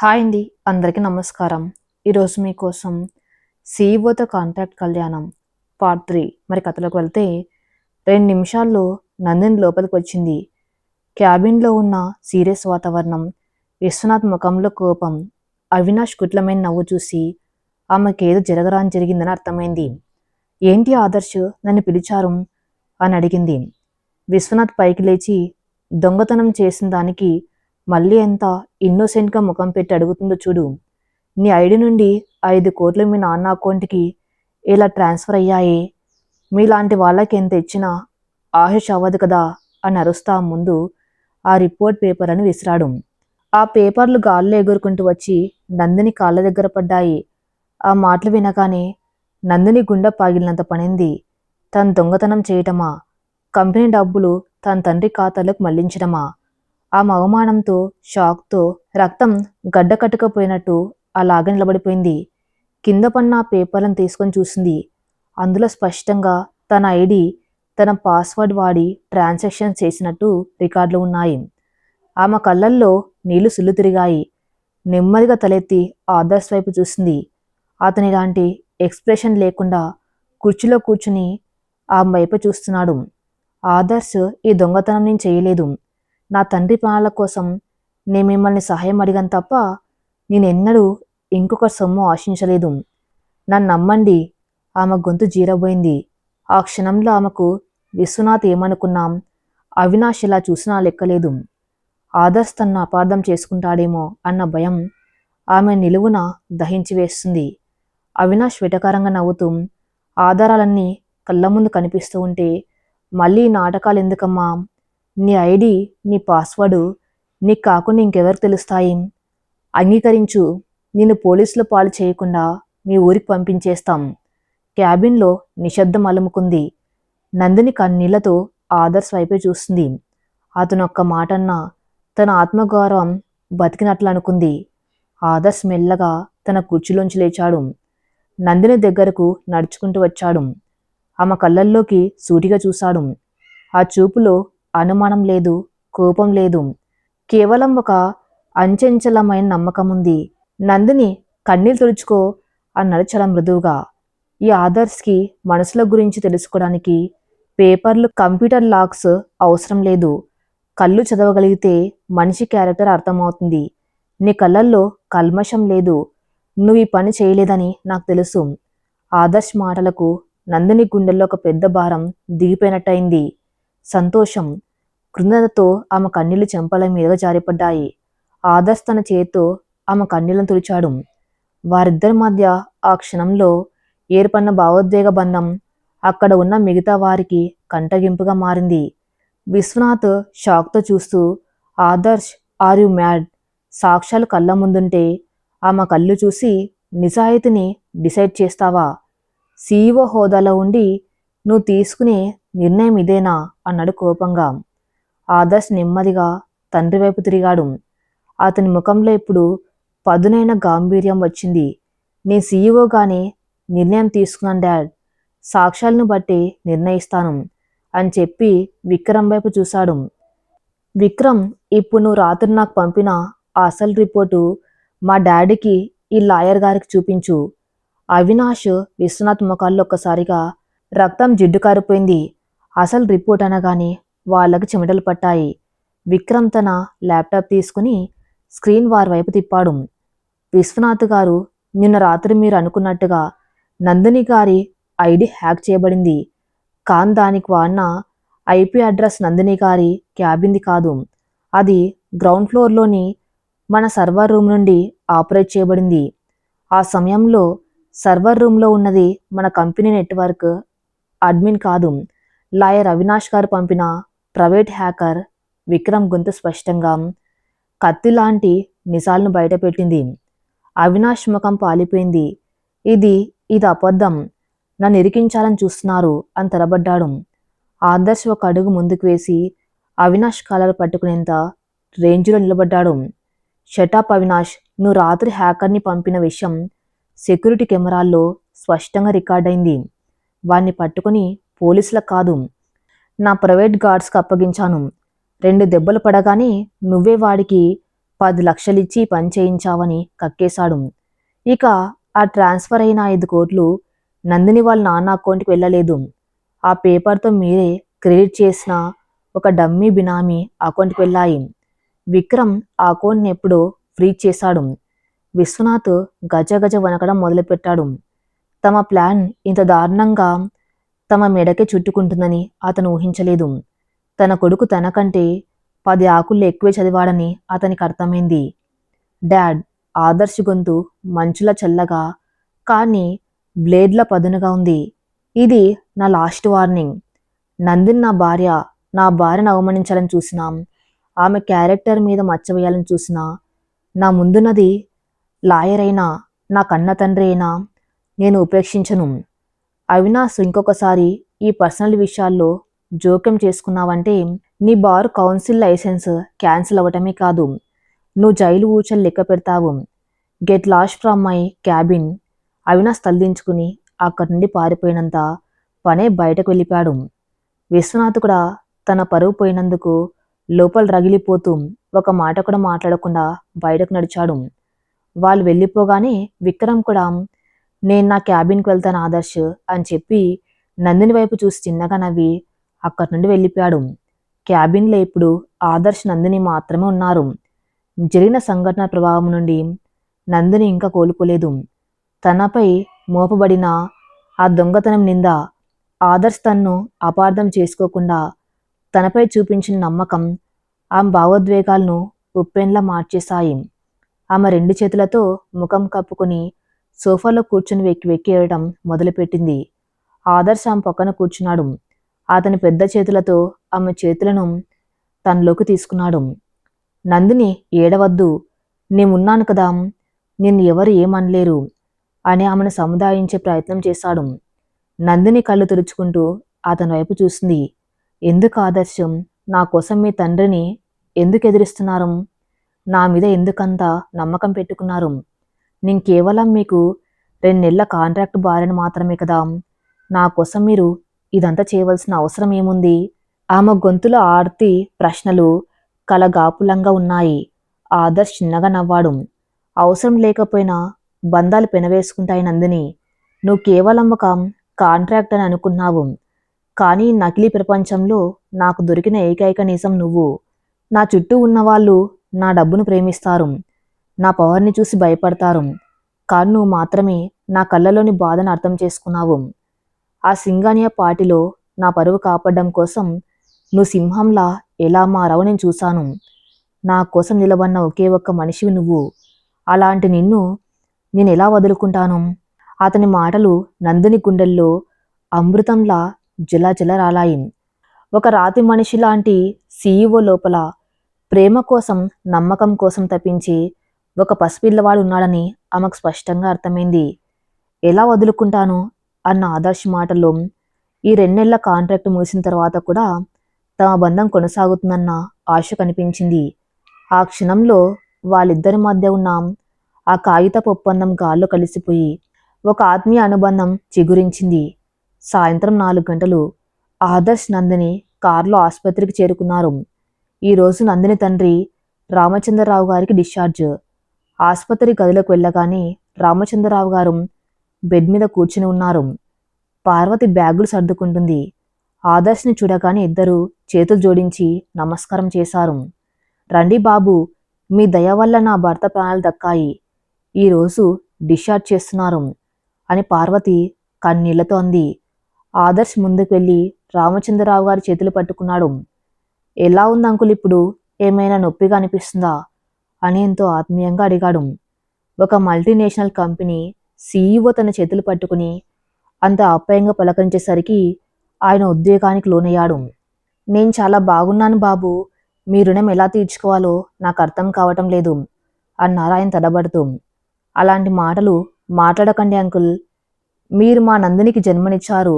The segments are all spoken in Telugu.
హాయ్ అండి, అందరికీ నమస్కారం. ఈరోజు మీకోసం సీఈఓతో కాంట్రాక్ట్ కళ్యాణం పార్ట్ 3. మరి కథలోకి వెళ్తే 2 నిమిషాల్లో నందిని లోపలికి వచ్చింది. క్యాబిన్లో ఉన్న సీరియస్ వాతావరణం, విశ్వనాథ్ ముఖంలో కోపం, అవినాష్ కుట్లమైన నవ్వు చూసి ఆమెకేదో జరగరాని జరిగిందని అర్థమైంది. ఏంటి ఆదర్శ్, నన్ను పిలిచారు అని అడిగింది. విశ్వనాథ్ పైకి లేచి దొంగతనం చేసిన దానికి మళ్ళీ ఎంత ఇన్నోసెంట్గా ముఖం పెట్టి అడుగుతుందో చూడు. నీ ఐడి నుండి 5 కోట్లు మీ నాన్న అకౌంట్కి ఇలా ట్రాన్స్ఫర్ అయ్యాయే. మీలాంటి వాళ్ళకి ఎంత ఇచ్చినా ఆశ అవ్వదు కదా అని అరుస్తా ముందు ఆ రిపోర్ట్ పేపర్ అని విసిరాడు. ఆ పేపర్లు గాల్లో ఎగురుకుంటూ వచ్చి నందిని కాళ్ళ దగ్గర పడ్డాయి. ఆ మాటలు వినగానే నందిని గుండె పగిలినంత పనింది. తను దొంగతనం చేయటమా, కంపెనీ డబ్బులు తన తండ్రి ఖాతాలోకి మళ్లించడమా? ఆ అవమానంతో, షాక్తో రక్తం గడ్డకట్టుకపోయినట్టు అలాగే నిలబడిపోయింది. కింద పడిన ఆ పేపర్లను తీసుకొని చూసింది. అందులో స్పష్టంగా తన ఐడి, తన పాస్వర్డ్ వాడి ట్రాన్సాక్షన్ చేసినట్టు రికార్డులు ఉన్నాయి. ఆమె కళ్ళల్లో నీళ్లు సుళ్ళు తిరిగాయి. నెమ్మదిగా తలెత్తి ఆదర్శ్ వైపు చూసింది. అతని ఇలాంటి ఎక్స్ప్రెషన్ లేకుండా కుర్చీలో కూర్చుని ఆమె వైపు చూస్తున్నాడు. ఆదర్శ్, ఈ దొంగతనం నేను చేయలేదు. నా తండ్రి ప్రాణాల కోసం నేను మిమ్మల్ని సహాయం అడిగాను తప్ప నేనెన్నడూ ఇంకొక సొమ్ము ఆశించలేదు. నన్ను నమ్మండి. ఆమె గొంతు జీరబోయింది. ఆ క్షణంలో ఆమెకు విశ్వనాథ్ ఏమనుకున్నాం, అవినాష్ ఇలా చూసినా లెక్కలేదు. ఆదర్శ్ తన్ను అపార్థం చేసుకుంటాడేమో అన్న భయం ఆమె నిలువున దహించి వేస్తుంది. అవినాష్ వెటకారంగా నవ్వుతూ, ఆధారాలన్నీ కళ్ళ ముందు కనిపిస్తూ ఉంటే మళ్ళీ నాటకాలు ఎందుకమ్మా? నీ ఐడి, నీ పాస్వర్డు నీకు కాకుండా ఇంకెవరికి తెలుస్తాయి? అంగీకరించు. నిన్ను పోలీసుల పాలు చేయకుండా మీ ఊరికి పంపించేస్తాం. క్యాబిన్లో నిశ్శబ్దం అలుముకుంది. నందిని కన్నీళ్లతో ఆదర్శ్ వైపే చూస్తుంది. అతను ఒక్క మాటన్నా తన ఆత్మగౌరవం బతికినట్లు అనుకుంది. ఆదర్శ్ మెల్లగా తన కుర్చీలోంచి లేచాడు. నందిని దగ్గరకు నడుచుకుంటూ వచ్చాడు. ఆమె కళ్ళల్లోకి సూటిగా చూశాడు. ఆ చూపులో అనుమానం లేదు, కోపం లేదు, కేవలం ఒక అంచెంచలమైన నమ్మకం ఉంది. నందిని, కన్నీళ్ళు తుడుచుకో అన్నాడు చాలా మృదువుగా. ఈ ఆదర్శ్కి మనసుల గురించి తెలుసుకోవడానికి పేపర్లు, కంప్యూటర్ లాగ్స్ అవసరం లేదు. కళ్ళు చదవగలిగితే మనిషి క్యారెక్టర్ అర్థమవుతుంది. నీ కళ్ళల్లో కల్మషం లేదు. నువ్వు ఈ పని చేయలేదని నాకు తెలుసు. ఆదర్శ్ మాటలకు నందిని గుండెల్లో ఒక పెద్ద భారం దిగిపోయినట్టయింది. సంతోషం, కృతజ్ఞతతో ఆమె కన్నీళ్లు చెంపల మీదుగా జారిపడ్డాయి. ఆదర్శ్ తన చేత్తో ఆమె కన్నీళ్లను తుడిచాడు. వారిద్దరి మధ్య ఆ క్షణంలో ఏర్పడిన భావోద్వేగ బంధం అక్కడ ఉన్న మిగతా వారికి కంటగింపుగా మారింది. విశ్వనాథ్ షాక్తో చూస్తూ, ఆదర్శ్, ఆర్ యు మ్యాడ్? సాక్ష్యాలు కళ్ళ ముందుంటే ఆమె కళ్ళు చూసి నిజాయితీని డిసైడ్ చేస్తావా? సీఈఓ హోదాలో ఉండి నువ్వు తీసుకునే నిర్ణయం ఇదేనా అన్నాడు కోపంగా. ఆదర్శ్ నెమ్మదిగా తండ్రి వైపు తిరిగాడు. అతని ముఖంలో ఇప్పుడు పదునైన గాంభీర్యం వచ్చింది. నేను సీఈఓగానే నిర్ణయం తీసుకున్నాను డాడ్. సాక్ష్యాలను బట్టి నిర్ణయిస్తాను అని చెప్పి విక్రమ్ వైపు చూశాడు. విక్రమ్, ఇప్పుడు నువ్వు రాత్రి నాకు పంపిన ఆ అసలు రిపోర్టు మా డాడీకి, ఈ లాయర్ గారికి చూపించు. అవినాష్, విశ్వనాథ్ ముఖాల్లో ఒక్కసారిగా రక్తం జిడ్డు కారిపోయింది. అసలు రిపోర్ట్ అనగానే వాళ్ళకి చెమటలు పట్టాయి. విక్రమ్ తన ల్యాప్టాప్ తీసుకుని స్క్రీన్ వారి వైపు తిప్పాడు. విశ్వనాథ్ గారు, నిన్న రాత్రి మీరు అనుకున్నట్టుగా నందిని గారి ఐడి హ్యాక్ చేయబడింది. కాన్ దానికి వాడిన ఐపీ అడ్రస్ నందిని గారి క్యాబిన్ది కాదు. అది గ్రౌండ్ ఫ్లోర్లోని మన సర్వర్ రూమ్ నుండి ఆపరేట్ చేయబడింది. ఆ సమయంలో సర్వర్ రూమ్లో ఉన్నది మన కంపెనీ నెట్వర్క్ అడ్మిన్ కాదు, లాయర్ అవినాష్ గారు పంపిన ప్రైవేట్ హ్యాకర్. విక్రమ్ గొంతు స్పష్టంగా, కత్తి లాంటి నిజాలను బయటపెట్టింది. అవినాష్ ముఖం పాలిపోయింది. ఇది ఇది అబద్ధం. నన్ను ఇరికించాలని చూస్తున్నారు అని తలబడ్డాడు. ఆదర్శ్ ఒక అడుగు ముందుకు వేసి అవినాష్ కాలర్ పట్టుకునేంత రేంజ్లో నిలబడ్డాడు. షటాప్ అవినాష్, నువ్వు రాత్రి హ్యాకర్ని పంపిన విషయం సెక్యూరిటీ కెమెరాల్లో స్పష్టంగా రికార్డైంది. వాణ్ణి పట్టుకుని పోలీసులకు కాదు, నా ప్రైవేట్ గార్డ్స్కి అప్పగించాను. 2 దెబ్బలు పడగానే నువ్వే వాడికి 10 లక్షలిచ్చి పని చేయించావని కక్కేశాడు. ఇక ఆ ట్రాన్స్ఫర్ అయిన 5 కోట్లు నందిని వాళ్ళ నాన్న అకౌంట్కి వెళ్ళలేదు. ఆ పేపర్తో మీరే క్రెడిట్ చేసిన ఒక డమ్మీ బినామీ అకౌంట్కి వెళ్ళాయి. విక్రమ్ ఆ అకౌంట్ని ఎప్పుడో ఫ్రీజ్ చేశాడు. విశ్వనాథ్ గజగజ వణకడం మొదలుపెట్టాడు. తమ ప్లాన్ ఇంత దారుణంగా తమ మెడకే చుట్టుకుంటుందని అతను ఊహించలేదు. తన కొడుకు తనకంటే 10 ఆకుల్లో ఎక్కువే చదివాడని అతనికి అర్థమైంది. డాడ్, ఆదర్శ్ గొంతు మంచులా చల్లగా కానీ బ్లేడ్ల పదునుగా ఉంది. ఇది నా లాస్ట్ వార్నింగ్. నందిని నా భార్యను అవమానించాలని చూసినా, ఆమె క్యారెక్టర్ మీద మచ్చ వేయాలని చూసినా, నా ముందున్నది లాయర్ అయినా, నా కన్న తండ్రి అయినా నేను ఉపేక్షించను. అవినాష్, ఇంకొకసారి ఈ పర్సనల్ విషయాల్లో జోక్యం చేసుకున్నావంటే నీ బార్ కౌన్సిల్ లైసెన్స్ క్యాన్సిల్ అవ్వటమే కాదు, నువ్వు జైలు ఊచలు లెక్క పెడతావు. Get lost from my cabin. Avinash తలదించుకుని అక్కడి నుండి పారిపోయినంత పనే బయటకు వెళ్ళిపాడు. విశ్వనాథ్ కూడా తన పరువు పోయినందుకు లోపల రగిలిపోతూ ఒక మాట కూడా మాట్లాడకుండా బయటకు నడిచాడు. వాళ్ళు వెళ్ళిపోగానే విక్రమ్ కూడా నేను నా క్యాబిన్కి వెళ్తాను ఆదర్శ్ అని చెప్పి నందిని వైపు చూసి చిన్నగా నవ్వి అక్కడి నుండి వెళ్ళిపోయాడు. క్యాబిన్లో ఇప్పుడు ఆదర్శ్, నందిని మాత్రమే ఉన్నారు. జరిగిన సంఘటన ప్రభావం నుండి నందిని ఇంకా కోలుకోలేదు. తనపై మోపబడిన ఆ దొంగతనం నింద ఆదర్శ్ తన్ను అపార్థం చేసుకోకుండా తనపై చూపించిన నమ్మకం ఆమె భావోద్వేగాలను ఉప్పెన్లా మార్చేశాయి. ఆమె 2 చేతులతో ముఖం కప్పుకుని సోఫాలో కూర్చుని వెక్కి వెక్కి ఏడటం మొదలుపెట్టింది. ఆదర్శ్ ఆమె పక్కన కూర్చున్నాడు. అతని పెద్ద చేతులతో ఆమె చేతులను తనలోకి తీసుకున్నాడు. నందిని, ఏడవద్దు, నేనున్నాను కదా, నిన్ను ఎవరు ఏమనలేరు అని ఆమెను సముదాయించే ప్రయత్నం చేశాడు. నందిని కళ్ళు తుడుచుకుంటూ అతని వైపు చూసింది. ఎందుకు ఆదర్శం, నా కోసం మీ తండ్రిని ఎందుకు ఎదిరిస్తున్నారు? నా మీద ఎందుకంత నమ్మకం పెట్టుకున్నారు? నేను కేవలం మీకు 2 నెలల కాంట్రాక్ట్ భార్యను మాత్రమే కదా. నా కోసం మీరు ఇదంతా చేయవలసిన అవసరం ఏముంది? ఆమె గొంతులో ఆర్తి ప్రశ్నలు కలగాపులంగా ఉన్నాయి. ఆదర్శ్ చిన్నగా నవ్వాడు. అవసరం లేకపోయినా బంధాలు పెనవేసుకుంటాయి నందిని. నువ్వు కేవలం ఒక కాంట్రాక్ట్ అని అనుకున్నావు. కానీ నకిలీ ప్రపంచంలో నాకు దొరికిన ఏకైక నిజం నువ్వు. నా చుట్టూ ఉన్నవాళ్ళు నా డబ్బును ప్రేమిస్తారు, నా పవర్ని చూసి భయపడతారు. కానీ నువ్వు మాత్రమే నా కళ్ళలోని బాధను అర్థం చేసుకున్నావు. ఆ సింగానియా పార్టీలో నా పరువు కాపాడడం కోసం నువ్వు సింహంలా ఎలా మారావో నేను చూశాను. నా కోసం నిలబడిన ఒకే ఒక్క మనిషివి నువ్వు. అలాంటి నిన్ను నేను ఎలా వదులుకుంటాను? అతని మాటలు నందిని గుండెల్లో అమృతంలా జలజల రాలాయి. ఒక రాతి మనిషి లాంటి సీఈఓ లోపల ప్రేమ కోసం, నమ్మకం కోసం తప్పించి ఒక పసిపిల్లవాడు ఉన్నాడని ఆమెకు స్పష్టంగా అర్థమైంది. ఎలా వదులుకుంటాను అన్న ఆదర్శ్ మాటల్లో ఈ 2 నెలల కాంట్రాక్ట్ ముగిసిన తర్వాత కూడా తమ బంధం కొనసాగుతుందన్న ఆశ కనిపించింది. ఆ క్షణంలో వాళ్ళిద్దరి మధ్య ఉన్న ఆ కాగితపు ఒప్పందం గాల్లో కలిసిపోయి ఒక ఆత్మీయ అనుబంధం చిగురించింది. సాయంత్రం 4 గంటలు. ఆదర్శ్, నందిని కారులో ఆసుపత్రికి చేరుకున్నారు. ఈరోజు నందిని తండ్రి రామచంద్రరావు గారికి డిశ్చార్జ్. ఆసుపత్రి గదిలోకి వెళ్ళగానే రామచంద్రరావు గారు బెడ్ మీద కూర్చుని ఉన్నారు. పార్వతి బ్యాగులు సర్దుకుంటుంది. ఆదర్శ్ని చూడగానే ఇద్దరు చేతులు జోడించి నమస్కారం చేశారు. రండి బాబు, మీ దయ వల్ల నా భర్త ప్రాణాలు దక్కాయి. ఈరోజు డిశ్చార్జ్ చేస్తున్నారు అని పార్వతి కన్నీళ్లతో అంది. ఆదర్శ్ ముందుకు వెళ్ళి రామచంద్రరావు గారి చేతులు పట్టుకున్నాడు. ఎలా ఉంది అంకుల్ ఇప్పుడు? ఏమైనా నొప్పిగా అనిపిస్తుందా అని ఎంతో ఆత్మీయంగా అడిగాడు. ఒక మల్టీనేషనల్ కంపెనీ సీఈఓ తన చేతులు పట్టుకుని అంత ఆప్యాయంగా పలకరించేసరికి ఆయన ఉద్వేగానికి లోనయ్యాడు. నేను చాలా బాగున్నాను బాబు, మీ రుణం ఎలా తీర్చుకోవాలో నాకు అర్థం కావటం లేదు అన్నారు ఆయన తడబడుతూ. అలాంటి మాటలు మాట్లాడకండి అంకుల్. మీరు మా నందినికి జన్మనిచ్చారు,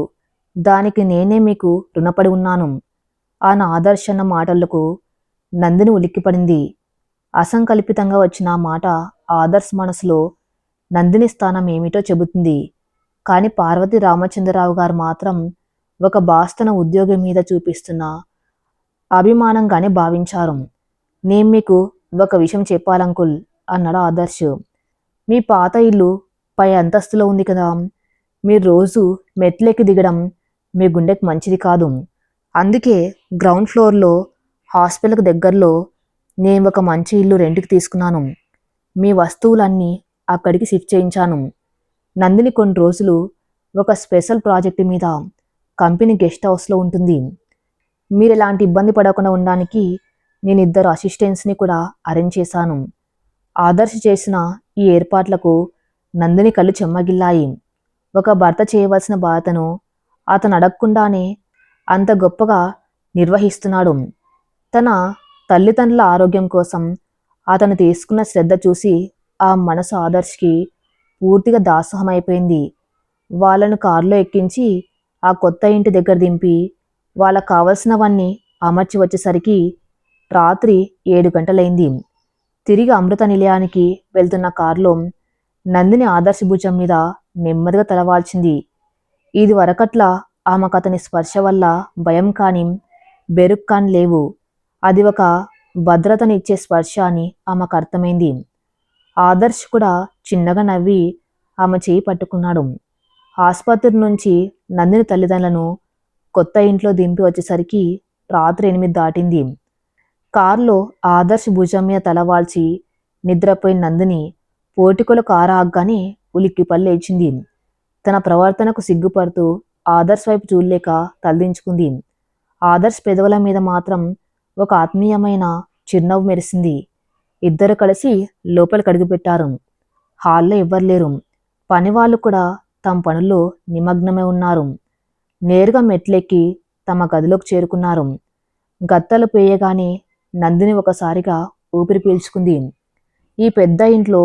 దానికి నేనే మీకు రుణపడి ఉన్నాను ఆయన ఆదర్శ్ అన్న మాటలకు నందిని ఉలిక్కిపడింది. అసంకల్పితంగా వచ్చిన ఆ మాట ఆదర్శ్ మనసులో నందిని స్థానం ఏమిటో చెబుతుంది. కానీ పార్వతి, రామచంద్రరావు గారు మాత్రం ఒక బాస్తన ఉద్యోగం మీద చూపిస్తున్న అభిమానంగానే భావించారు. నేను మీకు ఒక విషయం చెప్పాలంకుల్ అన్నాడు ఆదర్శ్. మీ పాత ఇల్లు పై అంతస్తులో ఉంది కదా, మీరు రోజు మెట్లెక్కి దిగడం మీ గుండెకి మంచిది కాదు. అందుకే గ్రౌండ్ ఫ్లోర్లో హాస్పిటల్కి దగ్గరలో నేను ఒక మంచి ఇల్లు రెంట్కి తీసుకున్నాను. మీ వస్తువులన్నీ అక్కడికి షిఫ్ట్ చేయించాను. నందిని కొన్ని రోజులు ఒక స్పెషల్ ప్రాజెక్టు మీద కంపెనీ గెస్ట్ హౌస్లో ఉంటుంది. మీరు ఎలాంటి ఇబ్బంది పడకుండా ఉండడానికి నేను 2 అసిస్టెంట్స్ని కూడా అరేంజ్ చేశాను. ఆదర్శ్ చేసిన ఈ ఏర్పాట్లకు నందిని కళ్ళు చెమ్మగిల్లాయి. ఒక భర్త చేయవలసిన బాధ్యతను అతను అడగకుండానే అంత గొప్పగా నిర్వహిస్తున్నాడు. తన తల్లిదండ్రుల ఆరోగ్యం కోసం అతను తీసుకున్న శ్రద్ధ చూసి ఆ మనసు ఆదర్శ్కి పూర్తిగా దాసోహమైపోయింది. వాళ్ళను కారులో ఎక్కించి ఆ కొత్త ఇంటి దగ్గర దింపి వాళ్ళకు కావలసినవన్నీ అమర్చి వచ్చేసరికి రాత్రి 7 గంటలైంది. తిరిగి అమృత నిలయానికి వెళ్తున్న కారులో నందిని ఆదర్శ్ భుజం మీద నెమ్మదిగా తలవాల్చింది. ఇది వరకట్లా ఆమెకు అతని స్పర్శ వల్ల భయం కానీ బెరుకు కానీ లేవు. అది ఒక భద్రతని ఇచ్చే స్పర్శ అని ఆమెకు అర్థమైంది. ఆదర్శ్ కూడా చిన్నగా నవ్వి ఆమె చేయి పట్టుకున్నాడు. ఆసుపత్రి నుంచి నందిని తల్లిదండ్రులను కొత్త ఇంట్లో దింపి వచ్చేసరికి రాత్రి 8 దాటింది. కారులో ఆదర్శ్ భుజం మీద తలవాల్చి నిద్రపోయిన నందిని పోర్టికోలో కారు ఆగ్గానే ఉలిక్కిపడి లేచింది. తన ప్రవర్తనకు సిగ్గుపడుతూ ఆదర్శ్ వైపు చూడలేక తలదించుకుంది. ఆదర్శ్ పెదవుల మీద మాత్రం ఒక ఆత్మీయమైన చిరునవ్వు మెరిసింది. ఇద్దరు కలిసి లోపలికి అడుగుపెట్టారు. హాల్లో ఎవ్వరు లేరు. పనివాళ్ళు కూడా తమ పనుల్లో నిమగ్నమై ఉన్నారు. నేరుగా మెట్లెక్కి తమ గదిలోకి చేరుకున్నారు. గత్తలు పేయగానే నందిని ఒకసారిగా ఊపిరి పీల్చుకుంది. ఈ పెద్ద ఇంట్లో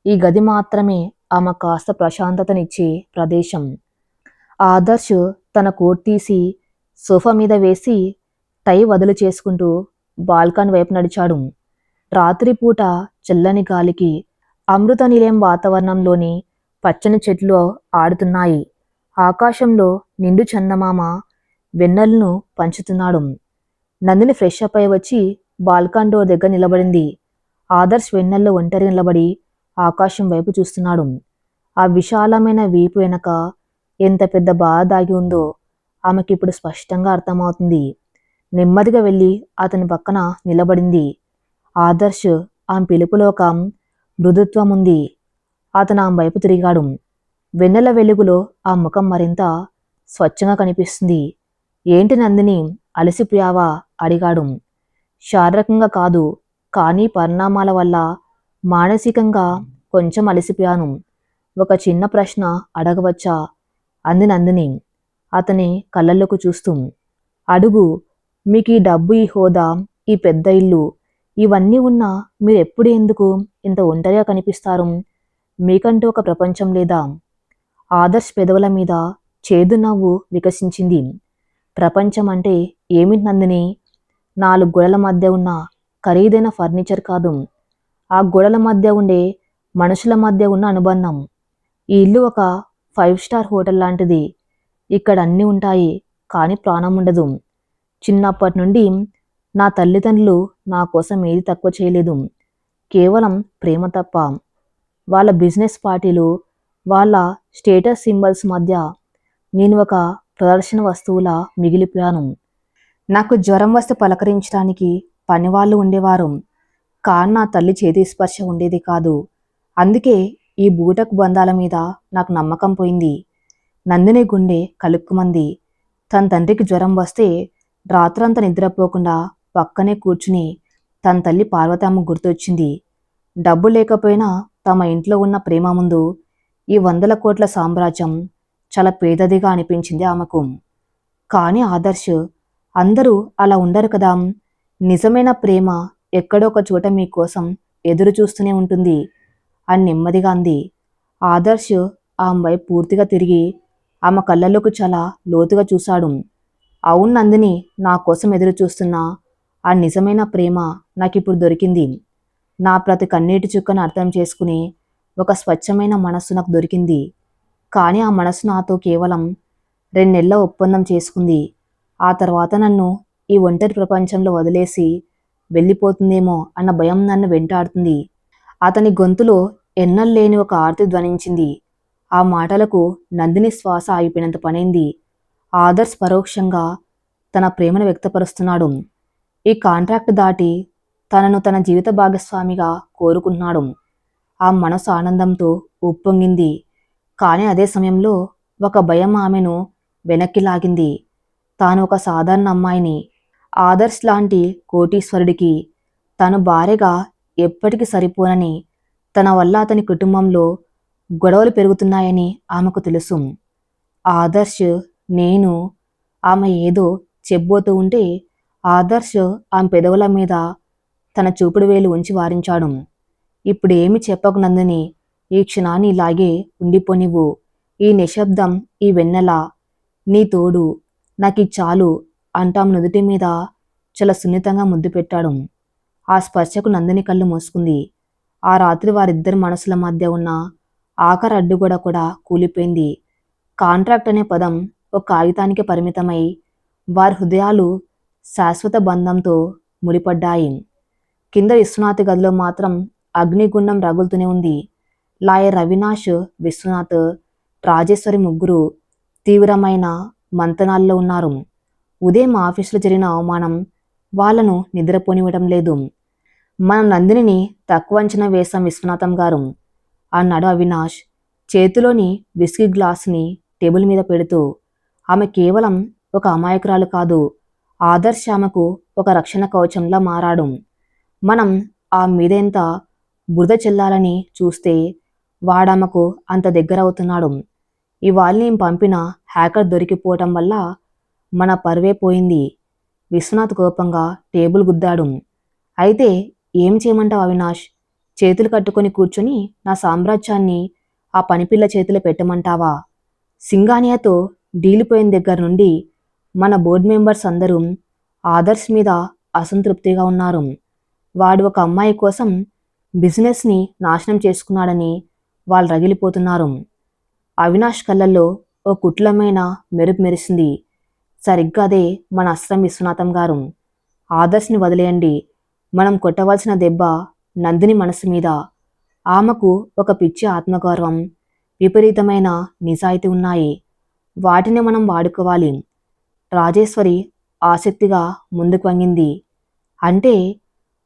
ఈ గది మాత్రమే ఆమె కాస్త ప్రశాంతతనిచ్చే ప్రదేశం. ఆదర్శ్ తన కోట్ తీసి సోఫా మీద వేసి టై వదులు చేసుకుంటూ బాల్కనీ వైపు నడిచాడు. రాత్రిపూట చల్లని గాలికి అమృత నిలయం వాతావరణంలోని పచ్చని చెట్లు ఆడుతున్నాయి. ఆకాశంలో నిండు చందమామ వెన్నెలను పంచుతున్నాడు. నందిని ఫ్రెష్ అప్ అయి వచ్చి బాల్కనీ డోర్ దగ్గర నిలబడింది. ఆదర్శ్ వెన్నెల్లో ఒంటరి నిలబడి ఆకాశం వైపు చూస్తున్నాడు. ఆ విశాలమైన వీపు వెనక ఎంత పెద్ద బాధ దాగి ఉందో ఆమెకిప్పుడు స్పష్టంగా అర్థమవుతుంది. నెమ్మదిగా వెళ్ళి అతని పక్కన నిలబడింది. ఆదర్శ్ ఆమె పిలుపులో ఒక మృదుత్వం ఉంది. అతను ఆమె వైపు తిరిగాడు. వెన్నెల వెలుగులో ఆ ముఖం మరింత స్వచ్ఛంగా కనిపిస్తుంది. ఏంటి నందిని, అలసిపోయావా అడిగాడు. శారీరకంగా కాదు, కానీ పరిణామాల వల్ల మానసికంగా కొంచెం అలసిపోయాను. ఒక చిన్న ప్రశ్న అడగవచ్చా అంది నందిని అతని కళ్ళల్లోకి చూస్తూ. అడుగు. మీకు ఈ డబ్బు, ఈ హోదా, ఈ పెద్ద ఇల్లు ఇవన్నీ ఉన్నా మీరు ఎప్పుడు ఎందుకు ఇంత ఒంటరిగా కనిపిస్తారు? మీకంటూ ఒక ప్రపంచం లేదా? ఆదర్శ్ పెదవుల మీద చేదు నవ్వు వికసించింది. ప్రపంచం అంటే ఏమిటి నందిని? 4 గోడల మధ్య ఉన్న ఖరీదైన ఫర్నిచర్ కాదు, ఆ గోడల మధ్య ఉండే మనుషుల మధ్య ఉన్న అనుబంధం. ఈ ఇల్లు ఒక 5 స్టార్ హోటల్ లాంటిది. ఇక్కడ అన్నీ ఉంటాయి, కానీ ప్రాణం ఉండదు. చిన్నప్పటి నుండి నా తల్లిదండ్రులు నా కోసం ఏది తక్కువ చేయలేదు, కేవలం ప్రేమ తప్ప. వాళ్ళ బిజినెస్ పార్టీలు, వాళ్ళ స్టేటస్ సింబల్స్ మధ్య నేను ఒక ప్రదర్శన వస్తువులా మిగిలిపోయాను. నాకు జ్వరం వస్తే పలకరించడానికి పనివాళ్ళు ఉండేవారు, కానీ నా తల్లి చేతి స్పర్శ ఉండేది కాదు. అందుకే ఈ బూటకు బంధాల మీద నాకు నమ్మకం పోయింది. నందిని గుండె కలుక్కుమంది. తన తండ్రికి జ్వరం వస్తే రాత్రంతా నిద్రపోకుండా పక్కనే కూర్చుని తన తల్లి పార్వతమ్మ గుర్తొచ్చింది. డబ్బు లేకపోయినా తమ ఇంట్లో ఉన్న ప్రేమ ముందు ఈ 100 కోట్ల సామ్రాజ్యం చాలా పేదదిగా అనిపించింది ఆమెకు. కానీ ఆదర్శ్, అందరూ అలా ఉండరు కదా. నిజమైన ప్రేమ ఎక్కడో ఒక చోట మీకోసం ఎదురు చూస్తూనే ఉంటుంది అని నెమ్మదిగా అంది. ఆదర్శ్ ఆమె వైపు పూర్తిగా తిరిగి ఆమె కళ్ళలోకి చాలా లోతుగా చూశాడు. అవును నందిని, నా కోసం ఎదురు చూస్తున్నా ఆ నిజమైన ప్రేమ నాకిప్పుడు దొరికింది. నా ప్రతి కన్నీటి చుక్కను అర్థం చేసుకుని ఒక స్వచ్ఛమైన మనస్సు నాకు దొరికింది. కానీ ఆ మనసు నాతో కేవలం 2 నెలల ఒప్పందం చేసుకుంది. ఆ తర్వాత నన్ను ఈ ఒంటరి ప్రపంచంలో వదిలేసి వెళ్ళిపోతుందేమో అన్న భయం నన్ను వెంటాడుతుంది. అతని గొంతులో ఎన్నల్లేని ఒక ఆర్తి ధ్వనించింది. ఆ మాటలకు నందిని శ్వాస ఆగిపోయినంత పనైంది. ఆదర్శ్ పరోక్షంగా తన ప్రేమను వ్యక్తపరుస్తున్నాడు. ఈ కాంట్రాక్ట్ దాటి తనను తన జీవిత భాగస్వామిగా కోరుకుంటున్నాడు. ఆ మనసు ఆనందంతో ఉప్పొంగింది. కానీ అదే సమయంలో ఒక భయం ఆమెను వెనక్కి లాగింది. తాను ఒక సాధారణ అమ్మాయిని. ఆదర్శ్ లాంటి కోటీశ్వరుడికి తను భార్యగా ఎప్పటికీ సరిపోనని, తన వల్ల అతని కుటుంబంలో గొడవలు పెరుగుతున్నాయని ఆమెకు తెలుసు. ఆదర్శ్, నేను, ఆమె ఏదో చెబ్బోతూ ఉంటే ఆదర్శ్ ఆమె పెదవుల మీద తన చూపుడు వేలు ఉంచి వారించాడు. ఇప్పుడేమి చెప్పకు నందిని, ఈ క్షణాన్ని ఇలాగే ఉండిపోనివ్వు. ఈ నిశ్శబ్దం, ఈ వెన్నెల, నీ తోడు నాకి చాలు అంటాం నుదుటి మీద చాలా సున్నితంగా ముద్దు పెట్టాడు. ఆ స్పర్శకు నందిని కళ్ళు మూసుకుంది. ఆ రాత్రి వారిద్దరి మనసుల మధ్య ఉన్న ఆఖరి అడ్డుగోడ కూడా కూలిపోయింది. కాంట్రాక్ట్ అనే పదం ఒక కాగితానికి పరిమితమై వారి హృదయాలు శాశ్వత బంధంతో ముడిపడ్డాయి. కింద విశ్వనాథ్ గదిలో మాత్రం అగ్నిగుండం రగులుతూనే ఉంది. లాయర్ అవినాష్, విశ్వనాథ్, రాజేశ్వరి ముగ్గురు తీవ్రమైన మంతనాల్లో ఉన్నారు. ఉదయం ఆఫీసులో జరిగిన అవమానం వాళ్లను నిద్రపోనివ్వడం లేదు. మనం నందినిని తక్కువ అంచనా వేశాం విశ్వనాథం గారు అన్నాడు అవినాష్ చేతిలోని విస్కీ గ్లాసుని టేబుల్ మీద పెడుతూ. ఆమె కేవలం ఒక అమాయకురాలు కాదు, ఆదర్శ్ ఆమెకు ఒక రక్షణ కవచంలా మారాడు. మనం ఆ మీదెంత బురద చెల్లాలని చూస్తే వాడామకు అంత దగ్గర అవుతున్నాడు. ఇవాళ నేను పంపిన హ్యాకర్ దొరికిపోవటం వల్ల మన పరువే పోయింది. విశ్వనాథ్ కోపంగా టేబుల్ గుద్దాడు. అయితే ఏం చేయమంటావు అవినాష్? చేతులు కట్టుకొని కూర్చొని నా సామ్రాజ్యాన్ని ఆ పనిపిల్ల చేతిలో పెట్టమంటావా? సింగానియాతో డీలిపోయిన దగ్గర నుండి మన బోర్డు మెంబర్స్ అందరూ ఆదర్శ్ మీద అసంతృప్తిగా ఉన్నారు. వాడు ఒక అమ్మాయి కోసం బిజినెస్ని నాశనం చేసుకున్నాడని వాళ్ళు రగిలిపోతున్నారు. అవినాష్ కళ్ళల్లో ఓ కుట్లమైన మెరుపు మెరిసింది. సరిగ్గా అదే మన అస్త్రం విశ్వనాథం గారు. ఆదర్శ్ని వదిలేయండి. మనం కొట్టవలసిన దెబ్బ నందిని మనసు మీద. ఆమెకు ఒక పిచ్చి ఆత్మగౌరవం, విపరీతమైన నిజాయితీ ఉన్నాయి. వాటిని మనం వాడుకోవాలి. రాజేశ్వరి ఆసక్తిగా ముందుకు వంగింది. అంటే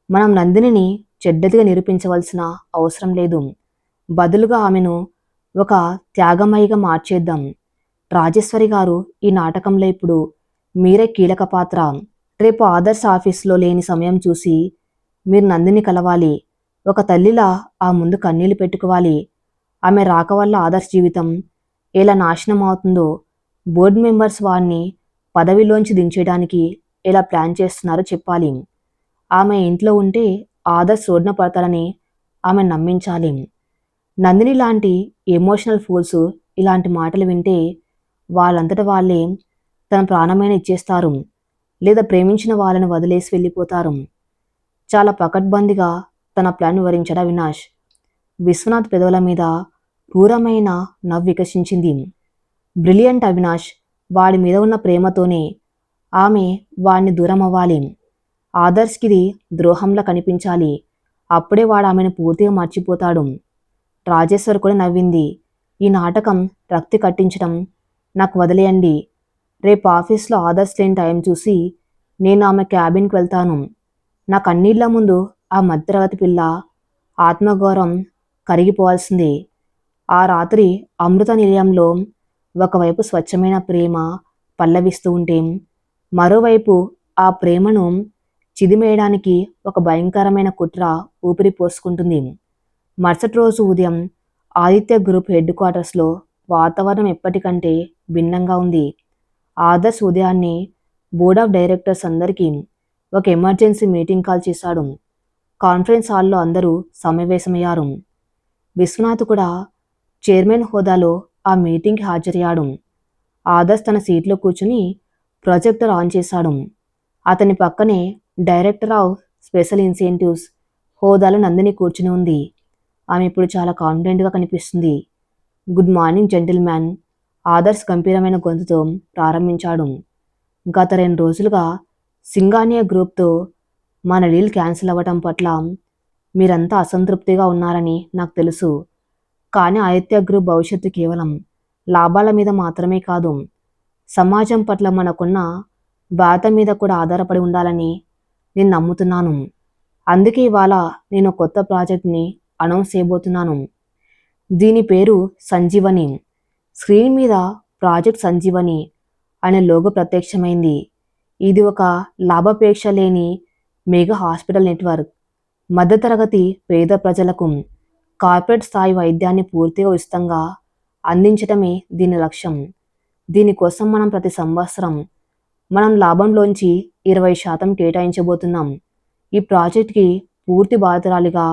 మనం నందినిని చెడ్డదిగా నిరూపించవలసిన అవసరం లేదు. బదులుగా ఆమెను ఒక త్యాగమయిగా మార్చేద్దాం. రాజేశ్వరి గారు, ఈ నాటకంలో ఇప్పుడు మీరే కీలక పాత్ర. రేపు ఆదర్శ్ ఆఫీసులో లేని సమయం చూసి మీరు నందిని కలవాలి. ఒక తల్లిలా ఆ ముందు కన్నీళ్లు పెట్టుకోవాలి. ఆమె రాక వల్ల ఆదర్శ్ జీవితం ఎలా నాశనం అవుతుందో, బోర్డు మెంబర్స్ వారిని పదవిలోంచి దించేయడానికి ఎలా ప్లాన్ చేస్తున్నారో చెప్పాలి. ఆమె ఇంట్లో ఉంటే ఆదర్శ్ రోడ్న పడతాడని ఆమె నమ్మించాలి. నందిని లాంటి ఎమోషనల్ ఫూల్స్ ఇలాంటి మాటలు వింటే వాళ్ళంతట వాళ్ళే తన ప్రాణమైన ఇచ్చేస్తారు, లేదా ప్రేమించిన వాళ్ళని వదిలేసి వెళ్ళిపోతారు. చాలా పకడ్బందీగా తన ప్లాన్ వివరించాడు అవినాష్. విశ్వనాథ్ పెదవుల మీద క్రూరమైన నవ్వు వికసించింది. బ్రిలియంట్ అవినాష్. వాడి మీద ఉన్న ప్రేమతోనే ఆమె వాడిని దూరం అవ్వాలి. ఆదర్శ్కిది ద్రోహంలా కనిపించాలి. అప్పుడే వాడు ఆమెను పూర్తిగా మర్చిపోతాడు. రాజేశ్వర్ కూడా నవ్వింది. ఈ నాటకం రక్తి కట్టించడం నాకు వదిలేయండి. రేపు ఆఫీస్లో ఆదర్శ్ లేని టైం చూసి నేను ఆమె క్యాబిన్కి వెళ్తాను. నా కన్నీళ్ల ముందు ఆ మధ్యతరగతి పిల్ల ఆత్మగౌరవం కరిగిపోవాల్సిందే. ఆ రాత్రి అమృత నిలయంలో ఒకవైపు స్వచ్ఛమైన ప్రేమ పల్లవిస్తూ ఉంటే, మరోవైపు ఆ ప్రేమను చిదిమేయడానికి ఒక భయంకరమైన కుట్ర ఊపిరి పోసుకుంటుంది. మరుసటి రోజు ఉదయం ఆదిత్య గ్రూప్ హెడ్ క్వార్టర్స్లో వాతావరణం ఎప్పటికంటే భిన్నంగా ఉంది. ఆదర్శ్ ఉదయాన్నే బోర్డ్ ఆఫ్ డైరెక్టర్స్ అందరికీ ఒక ఎమర్జెన్సీ మీటింగ్ కాల్ చేశాడు. కాన్ఫరెన్స్ హాల్లో అందరూ సమావేశమయ్యారు. విశ్వనాథ్ కూడా చైర్మన్ హోదాలో ఆ మీటింగ్కి హాజరయ్యాడు. ఆదర్శ్ తన సీట్లో కూర్చుని ప్రొజెక్టర్ ఆన్ చేశాడు. అతని పక్కనే డైరెక్టర్ ఆఫ్ స్పెషల్ ఇన్సెంటివ్స్ హోదాలో నందిని కూర్చుని ఉంది. ఆమె ఇప్పుడు చాలా కాన్ఫిడెంట్గా కనిపిస్తుంది. గుడ్ మార్నింగ్ జెంటిల్మ్యాన్, ఆదర్శ్ గంభీరమైన గొంతుతో ప్రారంభించాడు. గత 2 రోజులుగా సింగానియా గ్రూప్తో మన డీల్ క్యాన్సిల్ అవ్వటం పట్ల మీరంతా అసంతృప్తిగా ఉన్నారని నాకు తెలుసు. కానీ ఆదిత్య గ్రూప్ భవిష్యత్తు కేవలం లాభాల మీద మాత్రమే కాదు, సమాజం పట్ల మనకున్న బాధ్యత మీద కూడా ఆధారపడి ఉండాలని నేను నమ్ముతున్నాను. అందుకే ఇవాళ నేను కొత్త ప్రాజెక్ట్ని అనౌన్స్ చేయబోతున్నాను. దీని పేరు సంజీవని. స్క్రీన్ మీద ప్రాజెక్ట్ సంజీవని అనే లోగో ప్రత్యక్షమైంది. ఇది ఒక లాభాపేక్ష లేని మెగా హాస్పిటల్ నెట్వర్క్. మధ్యతరగతి పేద ప్రజలకు కార్పొరేట్ స్థాయి వైద్యాన్ని పూర్తిగా ఉచితంగా అందించడమే దీని లక్ష్యం. దీనికోసం మనం ప్రతి సంవత్సరం మనం లాభంలోంచి 20% కేటాయించబోతున్నాం. ఈ ప్రాజెక్ట్కి పూర్తి బాధితురాలిగా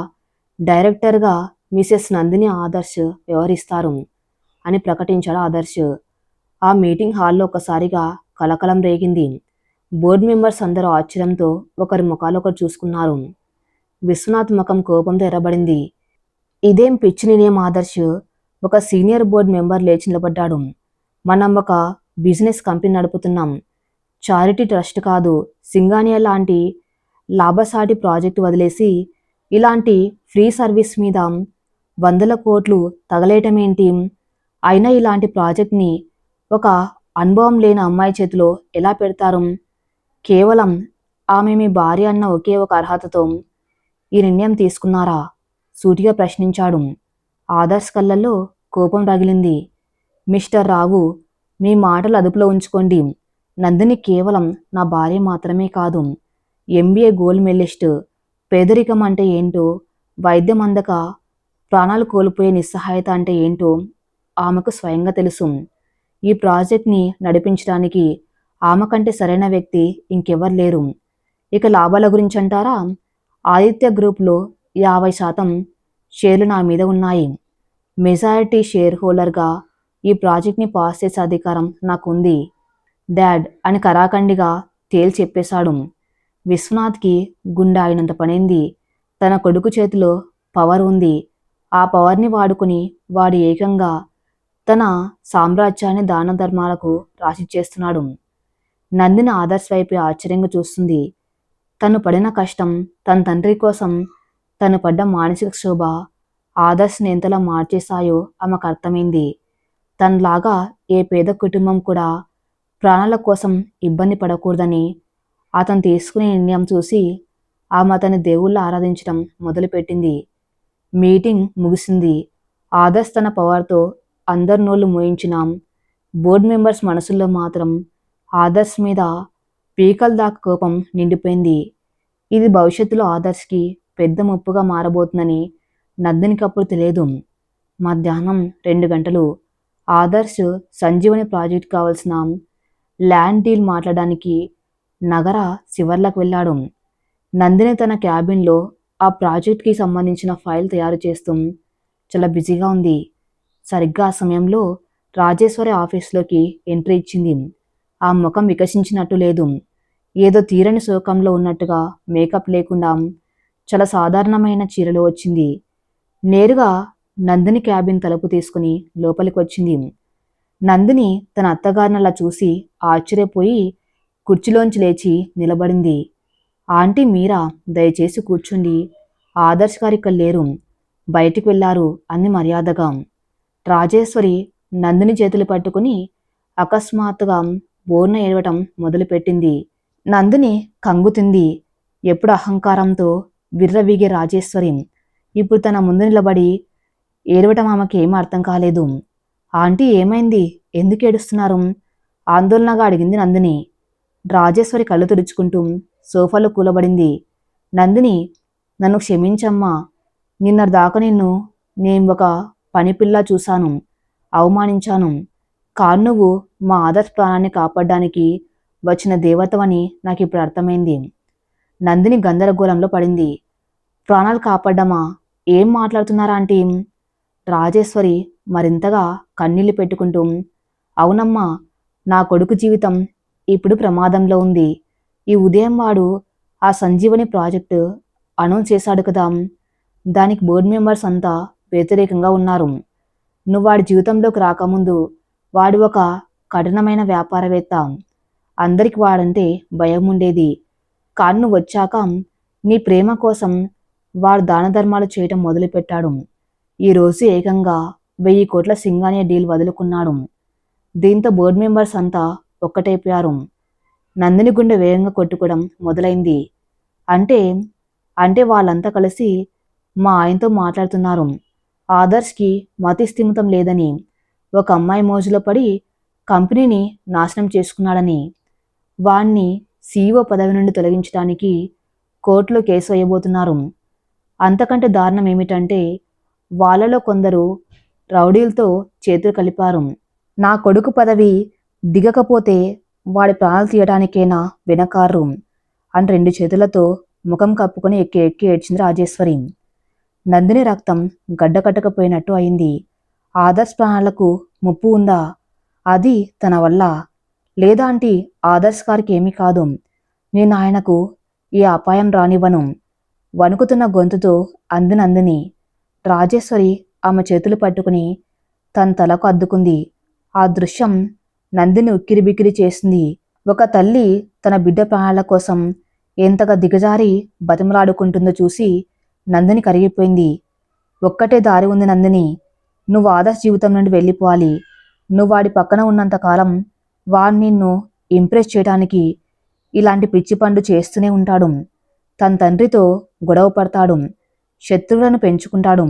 డైరెక్టర్గా మిసెస్ నందిని ఆదర్శ్ వ్యవహరిస్తారు అని ప్రకటించాడు ఆదర్శ్. ఆ మీటింగ్ హాల్లో ఒకసారిగా కలకలం రేగింది. బోర్డు మెంబర్స్ అందరూ ఆశ్చర్యంతో ఒకరి ముఖాలు ఒకరు చూసుకున్నారు. విశ్వనాథ్ ముఖం కోపంతో ఎర్రబడింది. ఇదేం పిచ్చి నిర్ణయం ఆదర్శ్? ఒక సీనియర్ బోర్డు మెంబర్ లేచి నిలబడ్డాడు. మనం ఒక బిజినెస్ కంపెనీ నడుపుతున్నాం, చారిటీ ట్రస్ట్ కాదు. సింగానియా లాంటి లాభసాటి ప్రాజెక్టు వదిలేసి ఇలాంటి ఫ్రీ సర్వీస్ మీద 100 కోట్లు తగలేయటమేంటి? అయినా ఇలాంటి ప్రాజెక్ట్ని ఒక అనుభవం లేని అమ్మాయి చేతిలో ఎలా పెడతారు? కేవలం ఆమె మీ భార్య అన్న ఒకే ఒక అర్హతతో ఈ నిర్ణయం తీసుకున్నారా? సూటిగా ప్రశ్నించాడు. ఆదర్శ్ కళ్ళల్లో కోపం రగిలింది. మిస్టర్ రావు, మీ మాటలు అదుపులో ఉంచుకోండి. నందిని కేవలం నా భార్య మాత్రమే కాదు, MBA గోల్డ్ మెడలిస్ట్. పేదరికం అంటే ఏంటో, వైద్యం అందక ప్రాణాలు కోల్పోయే నిస్సహాయత అంటే ఏంటో ఆమెకు స్వయంగా తెలుసు. ఈ ప్రాజెక్ట్ని నడిపించడానికి ఆమె కంటే సరైన వ్యక్తి ఇంకెవరు లేరు. ఇక లాభాల గురించి అంటారా? ఆదిత్య గ్రూప్లో 50% షేర్లు నా మీద ఉన్నాయి. మెజారిటీ షేర్ హోల్డర్గా ఈ ప్రాజెక్ట్ని పాస్ చేసే అధికారం నాకుంది డాడ్ అని కరాఖండిగా తేల్చి చెప్పేశాడు. విశ్వనాథ్కి గుండె ఆగినంత పనైంది. తన కొడుకు చేతిలో పవర్ ఉంది. ఆ పవర్ని వాడుకుని వాడు ఏకంగా తన సామ్రాజ్యాన్ని దాన ధర్మాలకు రాసిచ్చేస్తున్నాడు. నందిని ఆదర్శ్ వైపు ఆశ్చర్యంగా చూస్తుంది. తను పడిన కష్టం, తన తండ్రి కోసం తను పడ్డ మానసిక క్షోభ ఆదర్శ్ని ఎంతలా మార్చేశాయో ఆమెకు అర్థమైంది. తనలాగా ఏ పేద కుటుంబం కూడా ప్రాణాల కోసం ఇబ్బంది పడకూడదని అతను తీసుకునే నిర్ణయం చూసి ఆమె అతని దేవుళ్ళ ఆరాధించడం మొదలుపెట్టింది. మీటింగ్ ముగిసింది. ఆదర్శ్ తన పవర్తో అందరి నోళ్లు మూయించిన బోర్డు మెంబర్స్ మనసుల్లో మాత్రం ఆదర్శ్ మీద పీకల దాకా కోపం నిండిపోయింది. ఇది భవిష్యత్తులో ఆదర్శ్కి పెద్ద ముప్పుగా మారబోతుందని నందినికి అప్పుడు తెలియదు. మధ్యాహ్నం 2 గంటలు. ఆదర్శ్ సంజీవని ప్రాజెక్ట్ కావాల్సిన ల్యాండ్ డీల్ మాట్లాడడానికి నగర శివర్లకు వెళ్ళాడు. నందిని తన క్యాబిన్లో ఆ ప్రాజెక్ట్కి సంబంధించిన ఫైల్ తయారు చేస్తూ చాలా బిజీగా ఉంది. సరిగ్గా ఆ సమయంలో రాజేశ్వరి ఆఫీస్లోకి ఎంట్రీ ఇచ్చింది. ఆ ముఖం వికసించినట్టు లేదు. ఏదో తీరని శోకంలో ఉన్నట్టుగా మేకప్ లేకుండా చాలా సాధారణమైన చీరలో వచ్చింది. నేరుగా నందిని క్యాబిన్ తలుపు తీసుకుని లోపలికి వచ్చింది. నందిని తన అత్తగారిని అలా చూసి ఆశ్చర్యపోయి కుర్చీలోంచి లేచి నిలబడింది. ఆంటీ మీరా, దయచేసి కూర్చోండి. ఆదర్శ్ గారు ఇక్కడ లేరు, బయటికి వెళ్ళారు అంది మర్యాదగా. రాజేశ్వరి నందిని చేతులు పట్టుకుని అకస్మాత్తుగా బోర్న ఏడవటం మొదలుపెట్టింది. నందిని కంగుతింది. ఎప్పుడు అహంకారంతో విర్రవీగే రాజేశ్వరి ఇప్పుడు తన ముందు నిలబడి ఏడవటం ఆమెకి ఏమీ అర్థం కాలేదు. ఆంటీ ఏమైంది? ఎందుకు ఏడుస్తున్నారు? ఆందోళనగా అడిగింది నందిని. రాజేశ్వరి కళ్ళు తుడుచుకుంటూ సోఫాలో కూలబడింది. నందిని, నన్ను క్షమించమ్మా. నిన్నటిదాకా నేను ఒక పనిపిల్ల చూశాను, అవమానించాను. కాను నువ్వు మా ఆదర్శ్ ప్రాణాన్ని కాపాడడానికి వచ్చిన దేవతవని నాకు ఇప్పుడు అర్థమైంది. నందిని గందరగోళంలో పడింది. ప్రాణాలు కాపాడ్డమా? ఏం మాట్లాడుతున్నారా ఆంటీ? రాజేశ్వరి మరింతగా కన్నీళ్లు పెట్టుకుంటూ, అవునమ్మా, నా కొడుకు జీవితం ఇప్పుడు ప్రమాదంలో ఉంది. ఈ ఉదయం వాడు ఆ సంజీవని ప్రాజెక్టు అనౌన్స్ చేశాడు కదా, దానికి బోర్డు మెంబర్స్ అంతా వ్యతిరేకంగా ఉన్నారు. నువ్వు వాడి జీవితంలోకి రాకముందు వాడు ఒక కఠినమైన వ్యాపారవేత్త. అందరికి వాడంటే భయం ఉండేది. కానీ నువ్వు వచ్చాక నీ ప్రేమ కోసం వాడు దాన ధర్మాలు చేయటం మొదలుపెట్టాడు. ఈరోజు ఏకంగా 1000 కోట్ల సింగానియా డీల్ వదులుకున్నాడు. దీంతో బోర్డు మెంబర్స్ అంతా ఒక్కటైపోయారు. నందిని గుండె వేగంగా కొట్టుకోవడం మొదలైంది. అంటే అంటే వాళ్ళంతా కలిసి మా ఆయనతో మాట్లాడుతున్నారు. ఆదర్శ్కి మతి స్థిమితం లేదని, ఒక అమ్మాయి మోజులో పడి కంపెనీని నాశనం చేసుకున్నాడని, వాణ్ణి సీఈఓ పదవి నుండి తొలగించడానికి కోర్టులో కేసు వేయబోతున్నారు. అంతకంటే దారుణం ఏమిటంటే వాళ్ళలో కొందరు రౌడీలతో చేతులు కలిపారు. నా కొడుకు పదవి దిగకపోతే వాడి ప్రాణాలు తీయడానికైనా వెనకారు అని 2 చేతులతో ముఖం కప్పుకొని ఎక్కి ఎక్కి ఏడ్చింది రాజేశ్వరి. నందిని రక్తం గడ్డకట్టకపోయినట్టు అయింది. ఆదర్శ్ ప్రాణాలకు ముప్పు ఉందా? అది తన వల్ల లేదా ఆంటీ? ఆదర్శ్ గారికి ఏమీ కాదు. నేను ఆయనకు ఏ అపాయం రానివ్వను. వణుకుతున్న గొంతుతో అంది నందిని. రాజేశ్వరి ఆమె చేతులు పట్టుకుని తన తలకు అద్దుకుంది. ఆ దృశ్యం నందిని ఉక్కిరిబిక్కిరి చేసింది. ఒక తల్లి తన బిడ్డ ప్రాణాల కోసం ఎంతగా దిగజారి బతిమలాడుకుంటుందో చూసి నందిని కరిగిపోయింది. ఒక్కటే దారి ఉంది నందిని. నువ్వు ఆదర్శ్ జీవితం నుండి వెళ్ళిపోవాలి. నువ్వు వాడి పక్కన ఉన్నంతకాలం వాడు నిన్ను ఇంప్రెస్ చేయడానికి ఇలాంటి పిచ్చి పనులు చేస్తూనే ఉంటాడు. తన తండ్రితో గొడవ పడతాడు. శత్రువులను పెంచుకుంటాడు.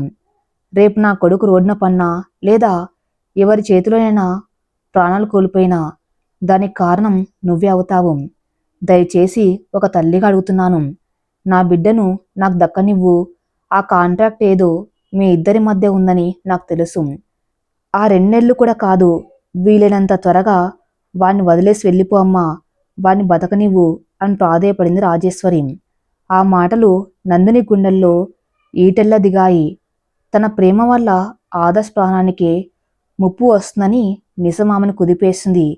రేపు నా కొడుకు రోడ్డున పన్నా లేదా ఎవరి చేతిలోనైనా ప్రాణాలు కోల్పోయినా దానికి కారణం నువ్వే అవుతావు. దయచేసి ఒక తల్లిగా అడుగుతున్నాను. నా బిడ్డను నాకు దక్కనివ్వు. ఆ కాంట్రాక్ట్ ఏదో మీ ఇద్దరి మధ్య ఉందని నాకు తెలుసు. ఆ 2 నెలలు కూడా కాదు. వీలైనంత త్వరగా వాణ్ణి వదిలేసి వెళ్ళిపో అమ్మా. వాణ్ణి బతకనివ్వు అని ప్రాధేయపడింది రాజేశ్వరి. ఆ మాటలు నందిని గుండెల్లో ఈటెల్లా దిగాయి. తన ప్రేమ వల్ల ఆదర్శ్ ప్రాణానికే ముప్పు వస్తుందని నిజం ఆమెను కుదిపేసింది.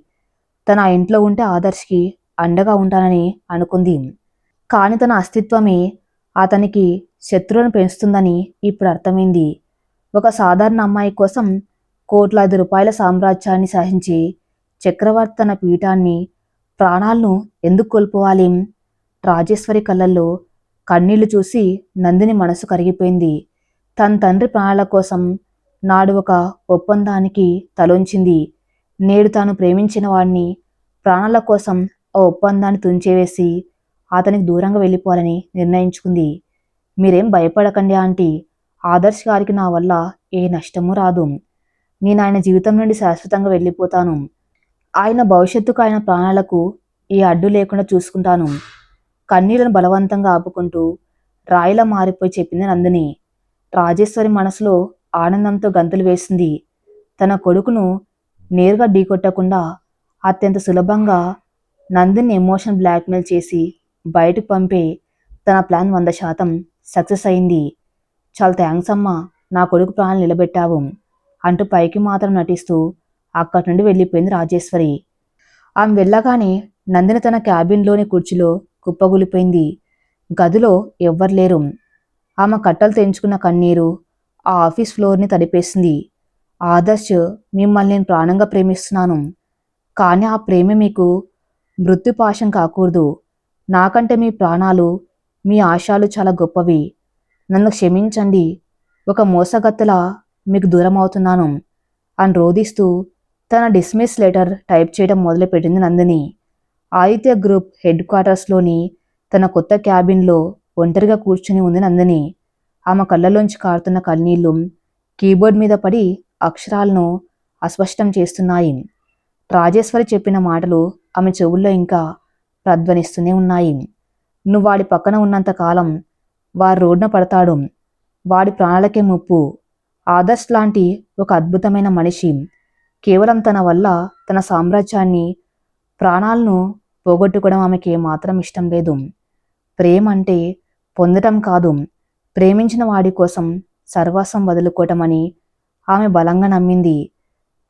తన ఆ ఇంట్లో ఉంటే ఆదర్శ్కి అండగా ఉంటానని అనుకుంది. కాని తన అస్తిత్వమే అతనికి శత్రువులను పెంచుతుందని ఇప్పుడు అర్థమైంది. ఒక సాధారణ అమ్మాయి కోసం కోట్లాది రూపాయల సామ్రాజ్యాన్ని సహించి చక్రవర్తి తన పీఠాన్ని ప్రాణాలను ఎందుకు కోల్పోవాలి? రాజేశ్వరి కళ్ళల్లో కన్నీళ్లు చూసి నందిని మనసు కరిగిపోయింది. తన తండ్రి ప్రాణాల కోసం నాడు ఒక ఒప్పందానికి తలొంచింది. నేడు తాను ప్రేమించిన వాడిని ప్రాణాల కోసం ఆ ఒప్పందాన్ని తుంచివేసి అతనికి దూరంగా వెళ్ళిపోవాలని నిర్ణయించుకుంది. మీరేం భయపడకండి ఆంటీ. ఆదర్శ్ గారికి నా వల్ల ఏ నష్టమూ రాదు. నేను ఆయన జీవితం నుండి శాశ్వతంగా వెళ్ళిపోతాను. ఆయన భవిష్యత్తుకు, ఆయన ప్రాణాలకు ఏ అడ్డు లేకుండా చూసుకుంటాను. కన్నీళ్లను బలవంతంగా ఆపుకుంటూ రాయిలా మారిపోయి చెప్పింది నందిని. రాజేశ్వరి మనసులో ఆనందంతో గంతులు వేసింది. తన కొడుకును నేరుగా ఢీకొట్టకుండా అత్యంత సులభంగా నందిని ఎమోషన్ బ్లాక్మెయిల్ చేసి బయటకు పంపే తన ప్లాన్ 100% సక్సెస్ అయింది. చాలా థ్యాంక్స్ అమ్మా, నా కొడుకు ప్రాణాలు నిలబెట్టావు అంటూ పైకి మాత్రం నటిస్తూ అక్కడి నుండి వెళ్ళిపోయింది రాజేశ్వరి. ఆమె వెళ్ళగానే నందిని తన క్యాబిన్లోని కుర్చీలో కుప్పగూలిపోయింది. గదిలో ఎవ్వరు లేరు. ఆమె కట్టలు తెంచుకున్న కన్నీరు ఆ ఆఫీస్ ఫ్లోర్ని తడిపేసింది. ఆదర్శ్, మిమ్మల్ని నేను ప్రాణంగా ప్రేమిస్తున్నాను. కానీ ఆ ప్రేమ మీకు మృత్యుపాశం కాకూడదు. నాకంటే మీ ప్రాణాలు, మీ ఆశయాలు చాలా గొప్పవి. నన్ను క్షమించండి. ఒక మోసగత్తెలా మీకు దూరం అవుతున్నాను అని రోదిస్తూ తన డిస్మిస్ లెటర్ టైప్ చేయడం మొదలుపెట్టింది నందిని. ఆదిత్య గ్రూప్ హెడ్ క్వార్టర్స్లోని తన కొత్త క్యాబిన్లో ఒంటరిగా కూర్చుని ఉంది నందిని. ఆమె కళ్ళలోంచి కారుతున్న కన్నీళ్లు కీబోర్డ్ మీద పడి అక్షరాలను అస్పష్టం చేస్తున్నాయి. రాజేశ్వరి చెప్పిన మాటలు ఆమె చెవుల్లో ఇంకా ప్రధ్వనిస్తూనే ఉన్నాయి. నువ్వు వాడి పక్కన ఉన్నంత కాలం వాడు రోడ్డున పడతాడు. వాడి ప్రాణాలకే ముప్పు. ఆదర్శ్ లాంటి ఒక అద్భుతమైన మనిషి కేవలం తన వల్ల తన సామ్రాజ్యాన్ని, ప్రాణాలను పోగొట్టుకోవడం ఆమెకి ఏమాత్రం ఇష్టం లేదు. ప్రేమ అంటే పొందటం కాదు, ప్రేమించిన వాడి కోసం సర్వస్వం వదులుకోవటం అని ఆమె బలంగా నమ్మింది.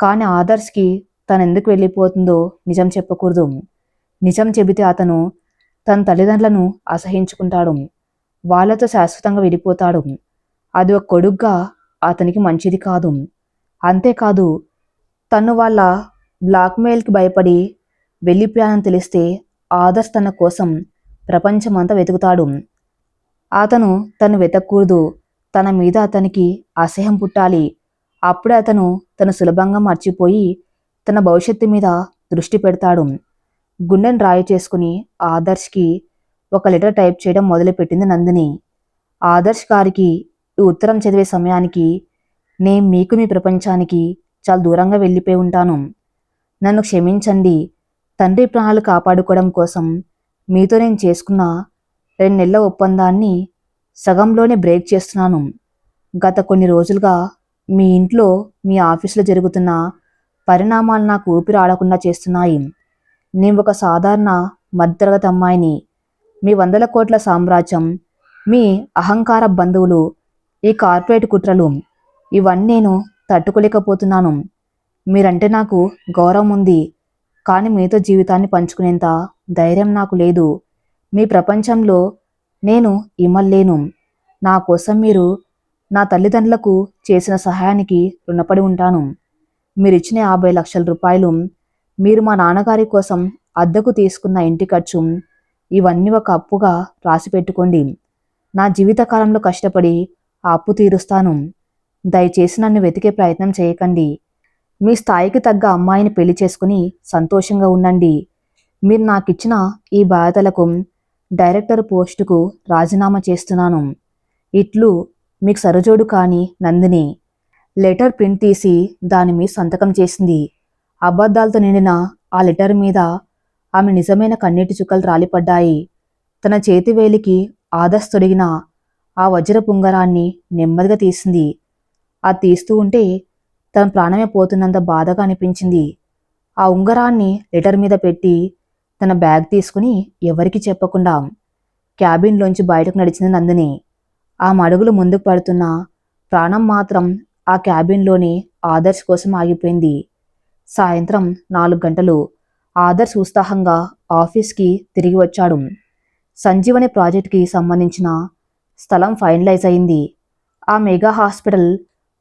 కానీ ఆదర్శ్కి తను ఎందుకు వెళ్ళిపోతుందో నిజం చెప్పకూడదు. నిజం చెబితే అతను తన తల్లిదండ్రులను అసహించుకుంటాడు. వాళ్లతో శాశ్వతంగా విడిపోతాడు. అది ఒక కొడుగ్గా అతనికి మంచిది కాదు. అంతేకాదు, తను వాళ్ళ బ్లాక్మెయిల్కి భయపడి వెళ్ళిపోయానని తెలిస్తే ఆదర్శ్ తన కోసం ప్రపంచమంతా వెతుకుతాడు. అతను తను వెతకూడదు. తన మీద అతనికి అసహ్యం పుట్టాలి. అప్పుడే అతను తను సులభంగా మర్చిపోయి తన భవిష్యత్తు మీద దృష్టి పెడతాడు. గుండెను రాయి చేసుకుని ఆదర్శ్కి ఒక లెటర్ టైప్ చేయడం మొదలుపెట్టింది నందిని. ఆదర్శ్ గారికి ఈ ఉత్తరం చదివే సమయానికి నేను మీకు మీ ప్రపంచానికి చాలా దూరంగా వెళ్ళిపోయి ఉంటాను. నన్ను క్షమించండి. తండ్రి ప్రాణాలు కాపాడుకోవడం కోసం మీతో నేను చేసుకున్న 2 నెలల ఒప్పందాన్ని సగంలోనే బ్రేక్ చేస్తున్నాను. గత కొన్ని రోజులుగా మీ ఇంట్లో మీ ఆఫీసులో జరుగుతున్న పరిణామాలు నాకు ఊపిరి ఆడకుండా చేస్తున్నాయి. నేను ఒక సాధారణ మధ్యతరగతి అమ్మాయిని. మీ 100 కోట్ల సామ్రాజ్యం, మీ అహంకార బంధువులు, ఈ కార్పొరేట్ కుట్రలు ఇవన్నీ నేను తట్టుకోలేకపోతున్నాను. మీరంటే నాకు గౌరవం ఉంది, కానీ మీతో జీవితాన్ని పంచుకునేంత ధైర్యం నాకు లేదు. మీ ప్రపంచంలో నేను ఇమల్లేను. నా కోసం మీరు నా తల్లిదండ్రులకు చేసిన సహాయానికి రుణపడి ఉంటాను. మీరిచ్చిన 50 లక్షల రూపాయలు, మీరు మా నాన్నగారి కోసం అద్దెకు తీసుకున్న ఇంటి ఖర్చు, ఇవన్నీ ఒక అప్పుగా రాసి పెట్టుకోండి. నా జీవితకాలంలో కష్టపడి ఆ అప్పు తీరుస్తాను. దయచేసి నన్ను వెతికే ప్రయత్నం చేయకండి. మీ స్థాయికి తగ్గ అమ్మాయిని పెళ్లి చేసుకుని సంతోషంగా ఉండండి. మీరు నాకిచ్చిన ఈ బాధ్యతలకు డైరెక్టర్ పోస్టుకు రాజీనామా చేస్తున్నాను. ఇట్లు మీకు సరిజోడు కాని నందిని. లెటర్ ప్రింట్ తీసి దాని మీద సంతకం చేసింది. అబద్ధాలతో నిండిన ఆ లెటర్ మీద ఆమె నిజమైన కన్నీటి చుక్కలు రాలిపడ్డాయి. తన చేతి వేలికి ఆదర్శ్ తొడిగిన ఆ వజ్రపు ఉంగరాన్ని నెమ్మదిగా తీసింది. అది తీస్తూ ఉంటే తన ప్రాణమే పోతున్నంత బాధగా అనిపించింది. ఆ ఉంగరాన్ని లెటర్ మీద పెట్టి తన బ్యాగ్ తీసుకుని ఎవరికి చెప్పకుండా క్యాబిన్లోంచి బయటకు నడిచింది నందిని. ఆమె అడుగులు ముందుకు పడుతున్నా ప్రాణం మాత్రం ఆ క్యాబిన్లోని ఆదర్శ్ కోసం ఆగిపోయింది. సాయంత్రం 4 గంటలు. ఆదర్శ్ ఉత్సాహంగా ఆఫీస్కి తిరిగి వచ్చాడు. సంజీవని ప్రాజెక్ట్కి సంబంధించిన స్థలం ఫైనలైజ్ అయింది. ఆ మెగా హాస్పిటల్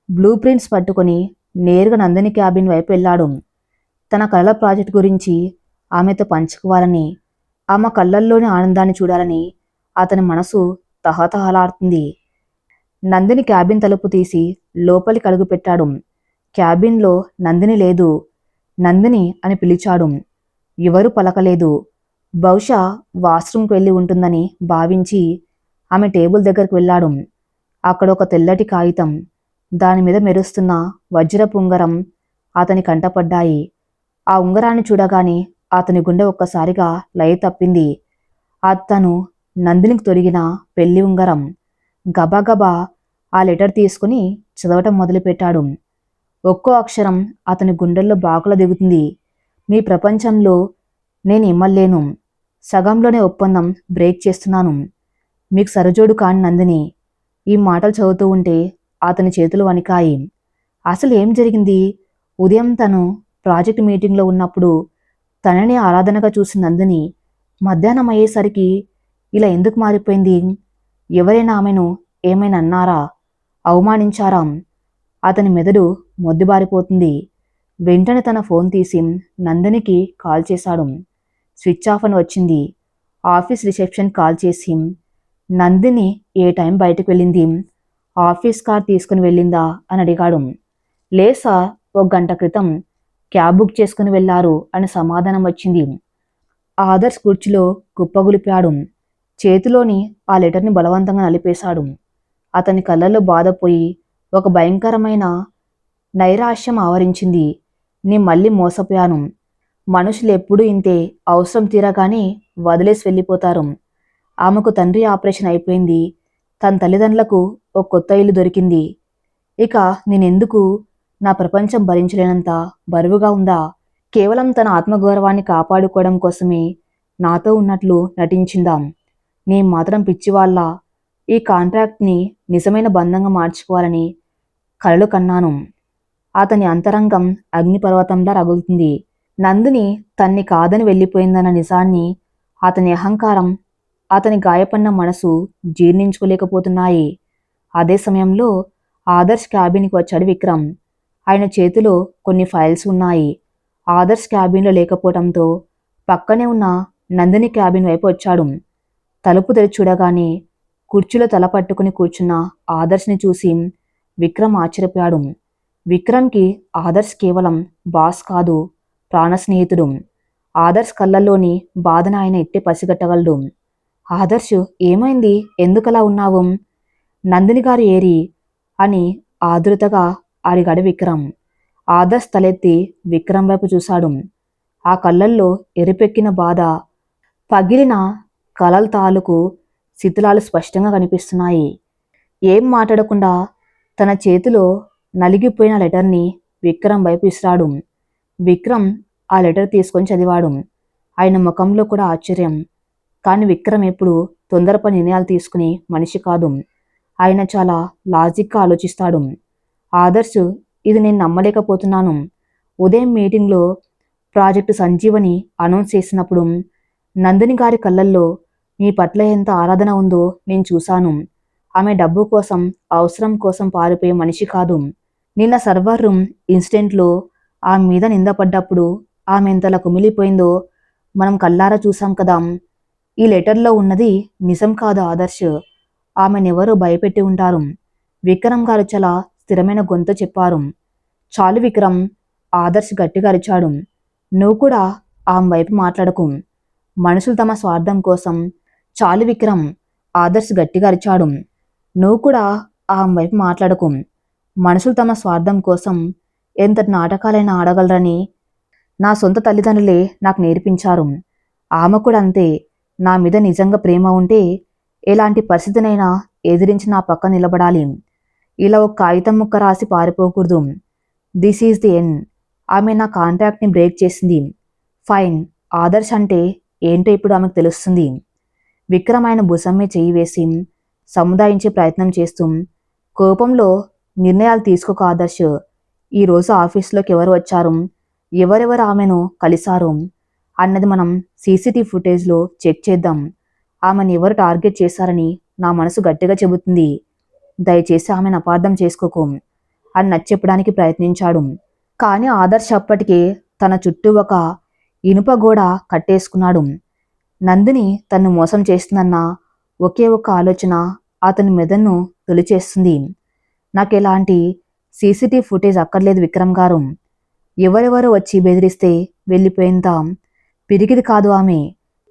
బ్లూ ప్రింట్స్ పట్టుకొని నేరుగా నందిని క్యాబిన్ వైపు వెళ్ళాడు. తన కలల ప్రాజెక్ట్ గురించి ఆమెతో పంచుకోవాలని, ఆమె కళ్ళల్లోని ఆనందాన్ని చూడాలని అతని మనసు తహతహలాడుతుంది. నందిని క్యాబిన్ తలుపు తీసి లోపలికి అడుగుపెట్టాడు. క్యాబిన్లో నందిని లేదు. నందిని అని పిలిచాడు. ఎవరూ పలకలేదు. బహుశా వాష్రూమ్కి వెళ్ళి ఉంటుందని భావించి ఆమె టేబుల్ దగ్గరకు వెళ్ళాడు. అక్కడ ఒక తెల్లటి కాగితం, దాని మీద మెరుస్తున్న వజ్రపు ఉంగరం అతని కంటపడ్డాయి. ఆ ఉంగరాన్ని చూడగానే అతని గుండె ఒక్కసారిగా లయ తప్పింది. అతను నందినికి తొడిగిన పెళ్లి ఉంగరం. గబగబా ఆ లెటర్ తీసుకుని చదవటం మొదలుపెట్టాడు. ఒక్కో అక్షరం అతని గుండెల్లో బాకులా దిగుతుంది. మీ ప్రపంచంలో నేను ఇమ్మలేను. సగంలోనే ఒప్పందం బ్రేక్ చేస్తున్నాను. మీకు సరిజోడు కాని నందిని. ఈ మాటలు చదువుతూ ఉంటే అతని చేతులు వణికాయి. అసలు ఏం జరిగింది? ఉదయం తను ప్రాజెక్ట్ మీటింగ్లో ఉన్నప్పుడు తనని ఆరాధనగా చూసిన నందిని మధ్యాహ్నం అయ్యేసరికి ఇలా ఎందుకు మారిపోయింది? ఎవరైనా ఆమెను ఏమైనా అన్నారా? అవమానించారా? అతని మెదడు మొద్దుబారిపోతుంది. వెంటనే తన ఫోన్ తీసి నందినికి కాల్ చేశాడు. స్విచ్ ఆఫ్ అని వచ్చింది. ఆఫీస్ రిసెప్షన్ కాల్ చేసి నందిని ఏ టైం బయటకు వెళ్ళింది, ఆఫీస్ కార్ తీసుకుని వెళ్ళిందా అని అడిగాడు. లేదు సార్, 1 గంట క్రితం క్యాబ్ బుక్ చేసుకుని వెళ్లారు అని సమాధానం వచ్చింది. ఆదర్శ్ కుర్చీలో కుప్పగులిపాడు. చేతిలోని ఆ లెటర్ని బలవంతంగా నలిపేశాడు. అతని కళ్ళల్లో బాధపోయి ఒక భయంకరమైన నైరాశ్యం ఆవరించింది. నీ మళ్ళీ మోసపోయాను. మనుషులు ఎప్పుడూ ఇంతే, అవసరం తీరగానే వదిలేసి వెళ్ళిపోతారు. ఆమెకు తండ్రి ఆపరేషన్ అయిపోయింది. తన తల్లిదండ్రులకు ఒక కొత్త ఇల్లు దొరికింది. ఇక నేనెందుకు? నా ప్రపంచం భరించలేనంత బరువుగా ఉందా? కేవలం తన ఆత్మగౌరవాన్ని కాపాడుకోవడం కోసమే నాతో ఉన్నట్లు నటించిందాం. నేను మాత్రం పిచ్చివాళ్ళ ఈ కాంట్రాక్ట్ని నిజమైన బంధంగా మార్చుకోవాలని కలలు కన్నాను. అతని అంతరంగం అగ్నిపర్వతంలా రగులుతుంది. నందిని తన్ని కాదని వెళ్ళిపోయిందన్న నిజాన్ని అతని అహంకారం, అతని గాయపడిన మనసు జీర్ణించుకోలేకపోతున్నాయి. అదే సమయంలో ఆదర్శ్ క్యాబిన్కి వచ్చాడు విక్రమ్. ఆయన చేతిలో కొన్ని ఫైల్స్ ఉన్నాయి. ఆదర్శ్ క్యాబిన్లో లేకపోవడంతో పక్కనే ఉన్న నందిని క్యాబిన్ వైపు వచ్చాడు. తలుపు తెరిచి చూడగానే కుర్చీలో తల పట్టుకుని కూర్చున్న ఆదర్శ్ని చూసి విక్రమ్ ఆశ్చర్యపోయాడు. విక్రమ్కి ఆదర్శ్ కేవలం బాస్ కాదు, ప్రాణ స్నేహితుడు. ఆదర్శ్ కళ్ళల్లోని బాధను ఆయన ఇట్టే పసిగట్టగలడు. ఆదర్శ్, ఏమైంది? ఎందుకలా ఉన్నావు? నందిని గారు ఏరి అని ఆదురతగా అడిగాడు విక్రమ్. ఆదర్శ్ తలెత్తి విక్రమ్ వైపు చూశాడు. ఆ కళ్ళల్లో ఎరుపెక్కిన బాధ, పగిలిన కలల తాలూకు శిథిలాలు స్పష్టంగా కనిపిస్తున్నాయి. ఏం మాట్లాడకుండా తన చేతిలో నలిగిపోయిన లెటర్ని విక్రమ్ వైపు విసిరాడు. విక్రమ్ ఆ లెటర్ తీసుకొని చదివాడు. ఆయన ముఖంలో కూడా ఆశ్చర్యం. కానీ విక్రమ్ ఎప్పుడు తొందరపడి నిర్ణయాలు తీసుకునే మనిషి కాదు. ఆయన చాలా లాజిక్గా ఆలోచిస్తాడు. ఆదర్శ్, ఇది నేను నమ్మలేకపోతున్నాను. ఉదయం మీటింగ్లో ప్రాజెక్టు సంజీవని అనౌన్స్ చేసినప్పుడు నందిని గారి కళ్ళల్లో మీ పట్ల ఎంత ఆరాధన ఉందో నేను చూశాను. ఆమె డబ్బు కోసం, అవసరం కోసం పారిపోయే మనిషి కాదు. నిన్న సర్వర్ రూమ్ ఇన్సిడెంట్లో ఆమె మీద నిందపడ్డప్పుడు ఆమె ఎంతలా కుమిలిపోయిందో మనం కళ్ళారా చూసాం కదా. ఈ లెటర్లో ఉన్నది నిజం కాదు ఆదర్శ్. ఆమెనెవరో భయపెట్టి ఉంటారు. విక్రమ్ గారు చాలా స్థిరమైన గొంతు చెప్పారు. చాలు విక్రమ్, ఆదర్శ్ గట్టిగా అరిచాడు. నువ్వు కూడా ఆమె వైపు మాట్లాడకు. మనుషులు తమ స్వార్థం కోసం. చాలు విక్రమ్, ఆదర్శ్ గట్టిగా అరిచాడు. నువ్వు కూడా ఆమె వైపు మాట్లాడకు. మనుషులు తమ స్వార్థం కోసం ఎంతటి నాటకాలైనా ఆడగలరని నా సొంత తల్లిదండ్రులే నాకు నేర్పించారు. ఆమె కూడా అంతే. నా మీద నిజంగా ప్రేమ ఉంటే ఎలాంటి పరిస్థితినైనా ఎదిరించి నా పక్క నిలబడాలి. ఇలా ఒక కాగితం ముక్క రాసి పారిపోకూడదు. This is the end. ఆమె నా కాంట్రాక్ట్ని బ్రేక్ చేసింది. ఫైన్, ఆదర్శ్ అంటే ఏంటో ఇప్పుడు ఆమెకు తెలుస్తుంది. విక్రమ్ ఆయన భుజం మీద చెయ్యి వేసి సముదాయించే ప్రయత్నం చేస్తూ, కోపంలో నిర్ణయాలు తీసుకోక ఆదర్శ్. ఈరోజు ఆఫీస్లోకి ఎవరు వచ్చారు, ఎవరెవరు ఆమెను కలిశారు అన్నది మనం సీసీటీవీ ఫుటేజ్లో చెక్ చేద్దాం. ఆమెను ఎవరు టార్గెట్ చేశారని నా మనసు గట్టిగా చెబుతుంది. దయచేసి ఆమెను అపార్థం చేసుకోకు అని నచ్చెప్పడానికి ప్రయత్నించాడు. కానీ ఆదర్శ్ అప్పటికే తన చుట్టూ ఒక ఇనుప గోడ కట్టేసుకున్నాడు. నందిని తన్ను మోసం చేస్తుందన్న ఒకే ఒక్క ఆలోచన అతని మెదడును తొలిచేస్తుంది. నాకెలాంటి సీసీటీవీ ఫుటేజ్ అక్కర్లేదు విక్రమ్ గారు. ఎవరెవరో వచ్చి బెదిరిస్తే వెళ్ళిపోయేంత పిరికిది కాదు ఆమె.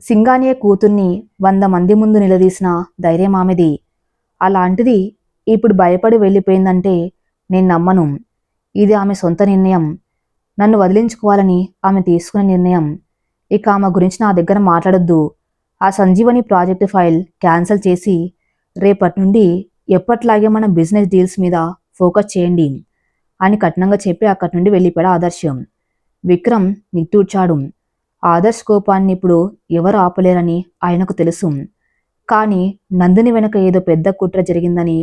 సింగానియా కూతుర్ని 100 మంది ముందు నిలదీసిన ధైర్యం ఆమెది. అలాంటిది ఇప్పుడు భయపడి వెళ్ళిపోయిందంటే నేను నమ్మను. ఇది ఆమె సొంత నిర్ణయం. నన్ను వదిలించుకోవాలని ఆమె తీసుకున్న నిర్ణయం. ఇక ఆమె గురించి నా దగ్గర మాట్లాడొద్దు. ఆ సంజీవని ప్రాజెక్టు ఫైల్ క్యాన్సిల్ చేసి రేపటి నుండి ఎప్పట్లాగే మన బిజినెస్ డీల్స్ మీద ఫోకస్ చేయండి అని కఠినంగా చెప్పి అక్కడి నుండి వెళ్ళిపోయాడు ఆదర్శం. విక్రమ్ నిట్టూర్చాడు. ఆదర్శ్ కోపాన్ని ఇప్పుడు ఎవరు ఆపలేరని ఆయనకు తెలుసు. కానీ నందిని వెనక ఏదో పెద్ద కుట్ర జరిగిందని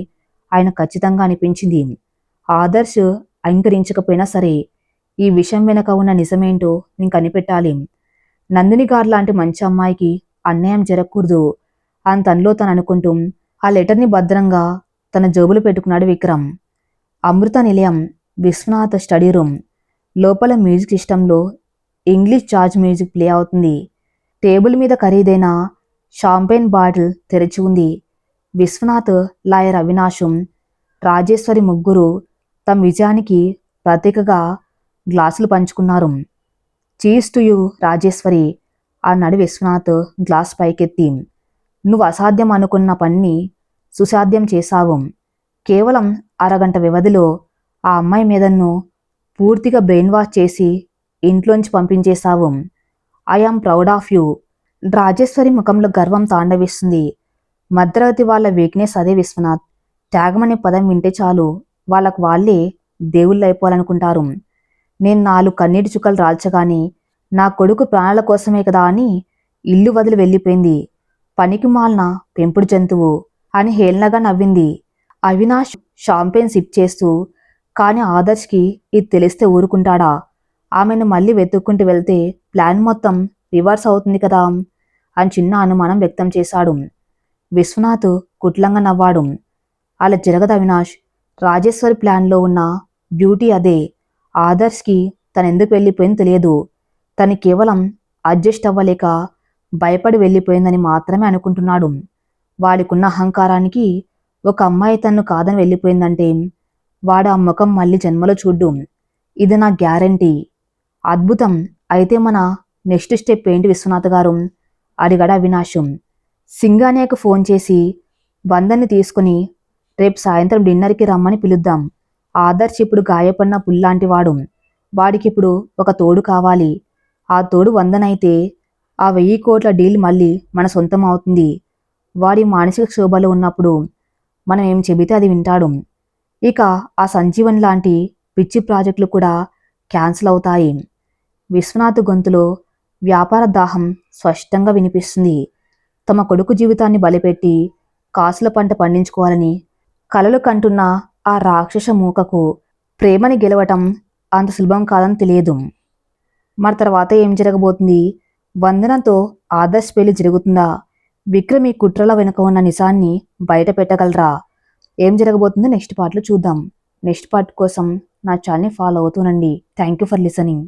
ఆయన ఖచ్చితంగా అనిపించింది. ఆదర్శ్ అంగీకరించకపోయినా సరే ఈ విషయం వెనక ఉన్న నిజమేంటో నేను కనిపెట్టాలి. నందిని గారు లాంటి మంచి అమ్మాయికి అన్యాయం జరగకూడదు అని తనలో తను అనుకుంటూ ఆ లెటర్ని భద్రంగా తన జోబులో పెట్టుకున్నాడు విక్రమ్. అమృత నిలయం, విశ్వనాథ్ స్టడీ రూమ్. లోపల మ్యూజిక్ సిస్టంలో ఇంగ్లీష్ జాజ్ మ్యూజిక్ ప్లే అవుతుంది. టేబుల్ మీద ఖరీదైన షాంపెయిన్ బాటిల్ తెరిచి ఉంది. విశ్వనాథ్, లాయర్ అవినాశం, రాజేశ్వరి ముగ్గురు తమ విజయానికి ప్రతీకగా గ్లాసులు పంచుకున్నారు. చీజ్ టు యూ రాజేశ్వరి అన్నాడు విశ్వనాథ్ గ్లాస్ పైకెత్తి. నువ్వు అసాధ్యం అనుకున్న పనిని సుసాధ్యం చేశావు. కేవలం అరగంట వ్యవధిలో ఆ అమ్మాయి మీదను పూర్తిగా బ్రెయిన్ వాష్ చేసి ఇంట్లోంచి పంపించేశావు. I am proud of you. Rajeshwari ముఖంలో గర్వం తాండవిస్తుంది. మధ్యతరగతి వాళ్ళ వీక్నెస్ అదే విశ్వనాథ్. త్యాగం అనే పదం వింటే చాలు వాళ్ళకు వాళ్ళే దేవుళ్ళు అయిపోవాలనుకుంటారు. నేను 4 కన్నీటి చుక్కలు రాల్చగాని నా కొడుకు ప్రాణాల కోసమే కదా అని ఇల్లు వదిలి వెళ్ళిపోయింది. పనికి మాలిన పెంపుడు జంతువు అని హేళనగా నవ్వింది. అవినాష్ షాంపెయిన్ సిప్ చేస్తూ, కానీ ఆదర్శ్కి ఇది తెలిస్తే ఊరుకుంటాడా? ఆమెను మళ్ళీ వెతుక్కుంటూ వెళ్తే ప్లాన్ మొత్తం రివర్స్ అవుతుంది కదా అని చిన్న అనుమానం వ్యక్తం చేశాడు. విశ్వనాథ్ కుట్లంగా నవ్వాడు. అలా జరగదు అవినాష్. రాజేశ్వరి ప్లాన్లో ఉన్న బ్యూటీ అదే. ఆదర్శ్కి తనెందుకు వెళ్ళిపోయిందో తెలియదు. తను కేవలం అడ్జస్ట్ అవ్వలేక భయపడి వెళ్ళిపోయిందని మాత్రమే అనుకుంటున్నాడు. వాడికున్న అహంకారానికి ఒక అమ్మాయి తన్ను కాదని వెళ్ళిపోయిందంటే వాడు ఆ ముఖం మళ్ళీ జన్మలో చూడ్డు. ఇది నా గ్యారంటీ. అద్భుతం. అయితే మన నెక్స్ట్ స్టెప్ ఏంటి విశ్వనాథ్ గారు? అడిగాడు అవినాశం. సింగానియాకు ఫోన్ చేసి వందన్ని తీసుకుని రేపు సాయంత్రం డిన్నర్కి రమ్మని పిలుద్దాం. ఆదర్శ్ ఇప్పుడు గాయపడిన పుల్లాంటివాడు. వాడికిప్పుడు ఒక తోడు కావాలి. ఆ తోడు వందనైతే ఆ 1000 కోట్ల డీల్ మళ్ళీ మన సొంతం అవుతుంది. వాడి మానసిక క్షోభలో ఉన్నప్పుడు మనం ఏం చెబితే అది వింటాడు. ఇక ఆ సంజీవన్ లాంటి పిచ్చి ప్రాజెక్టులు కూడా క్యాన్సిల్ అవుతాయి. విశ్వనాథ్ గొంతులో వ్యాపార దాహం స్పష్టంగా వినిపిస్తుంది. తమ కొడుకు జీవితాన్ని బలిపెట్టి కాసుల పంట పండించుకోవాలని కలలు కంటున్న ఆ రాక్షస మూకకు ప్రేమని గెలవటం అంత సులభం కాదని తెలియదు. మరి తర్వాత ఏం జరగబోతుంది? వందనతో ఆదర్శ్ పెళ్లి జరుగుతుందా? విక్రమ్ ఈ కుట్రల వెనుక ఉన్న నిజాన్ని బయట పెట్టగలరా? ఏం జరగబోతుందో నెక్స్ట్ పార్ట్లో చూద్దాం. నెక్స్ట్ పార్ట్ కోసం నా ఛానల్ని ఫాలో అవుతూనండి. Thank you for listening.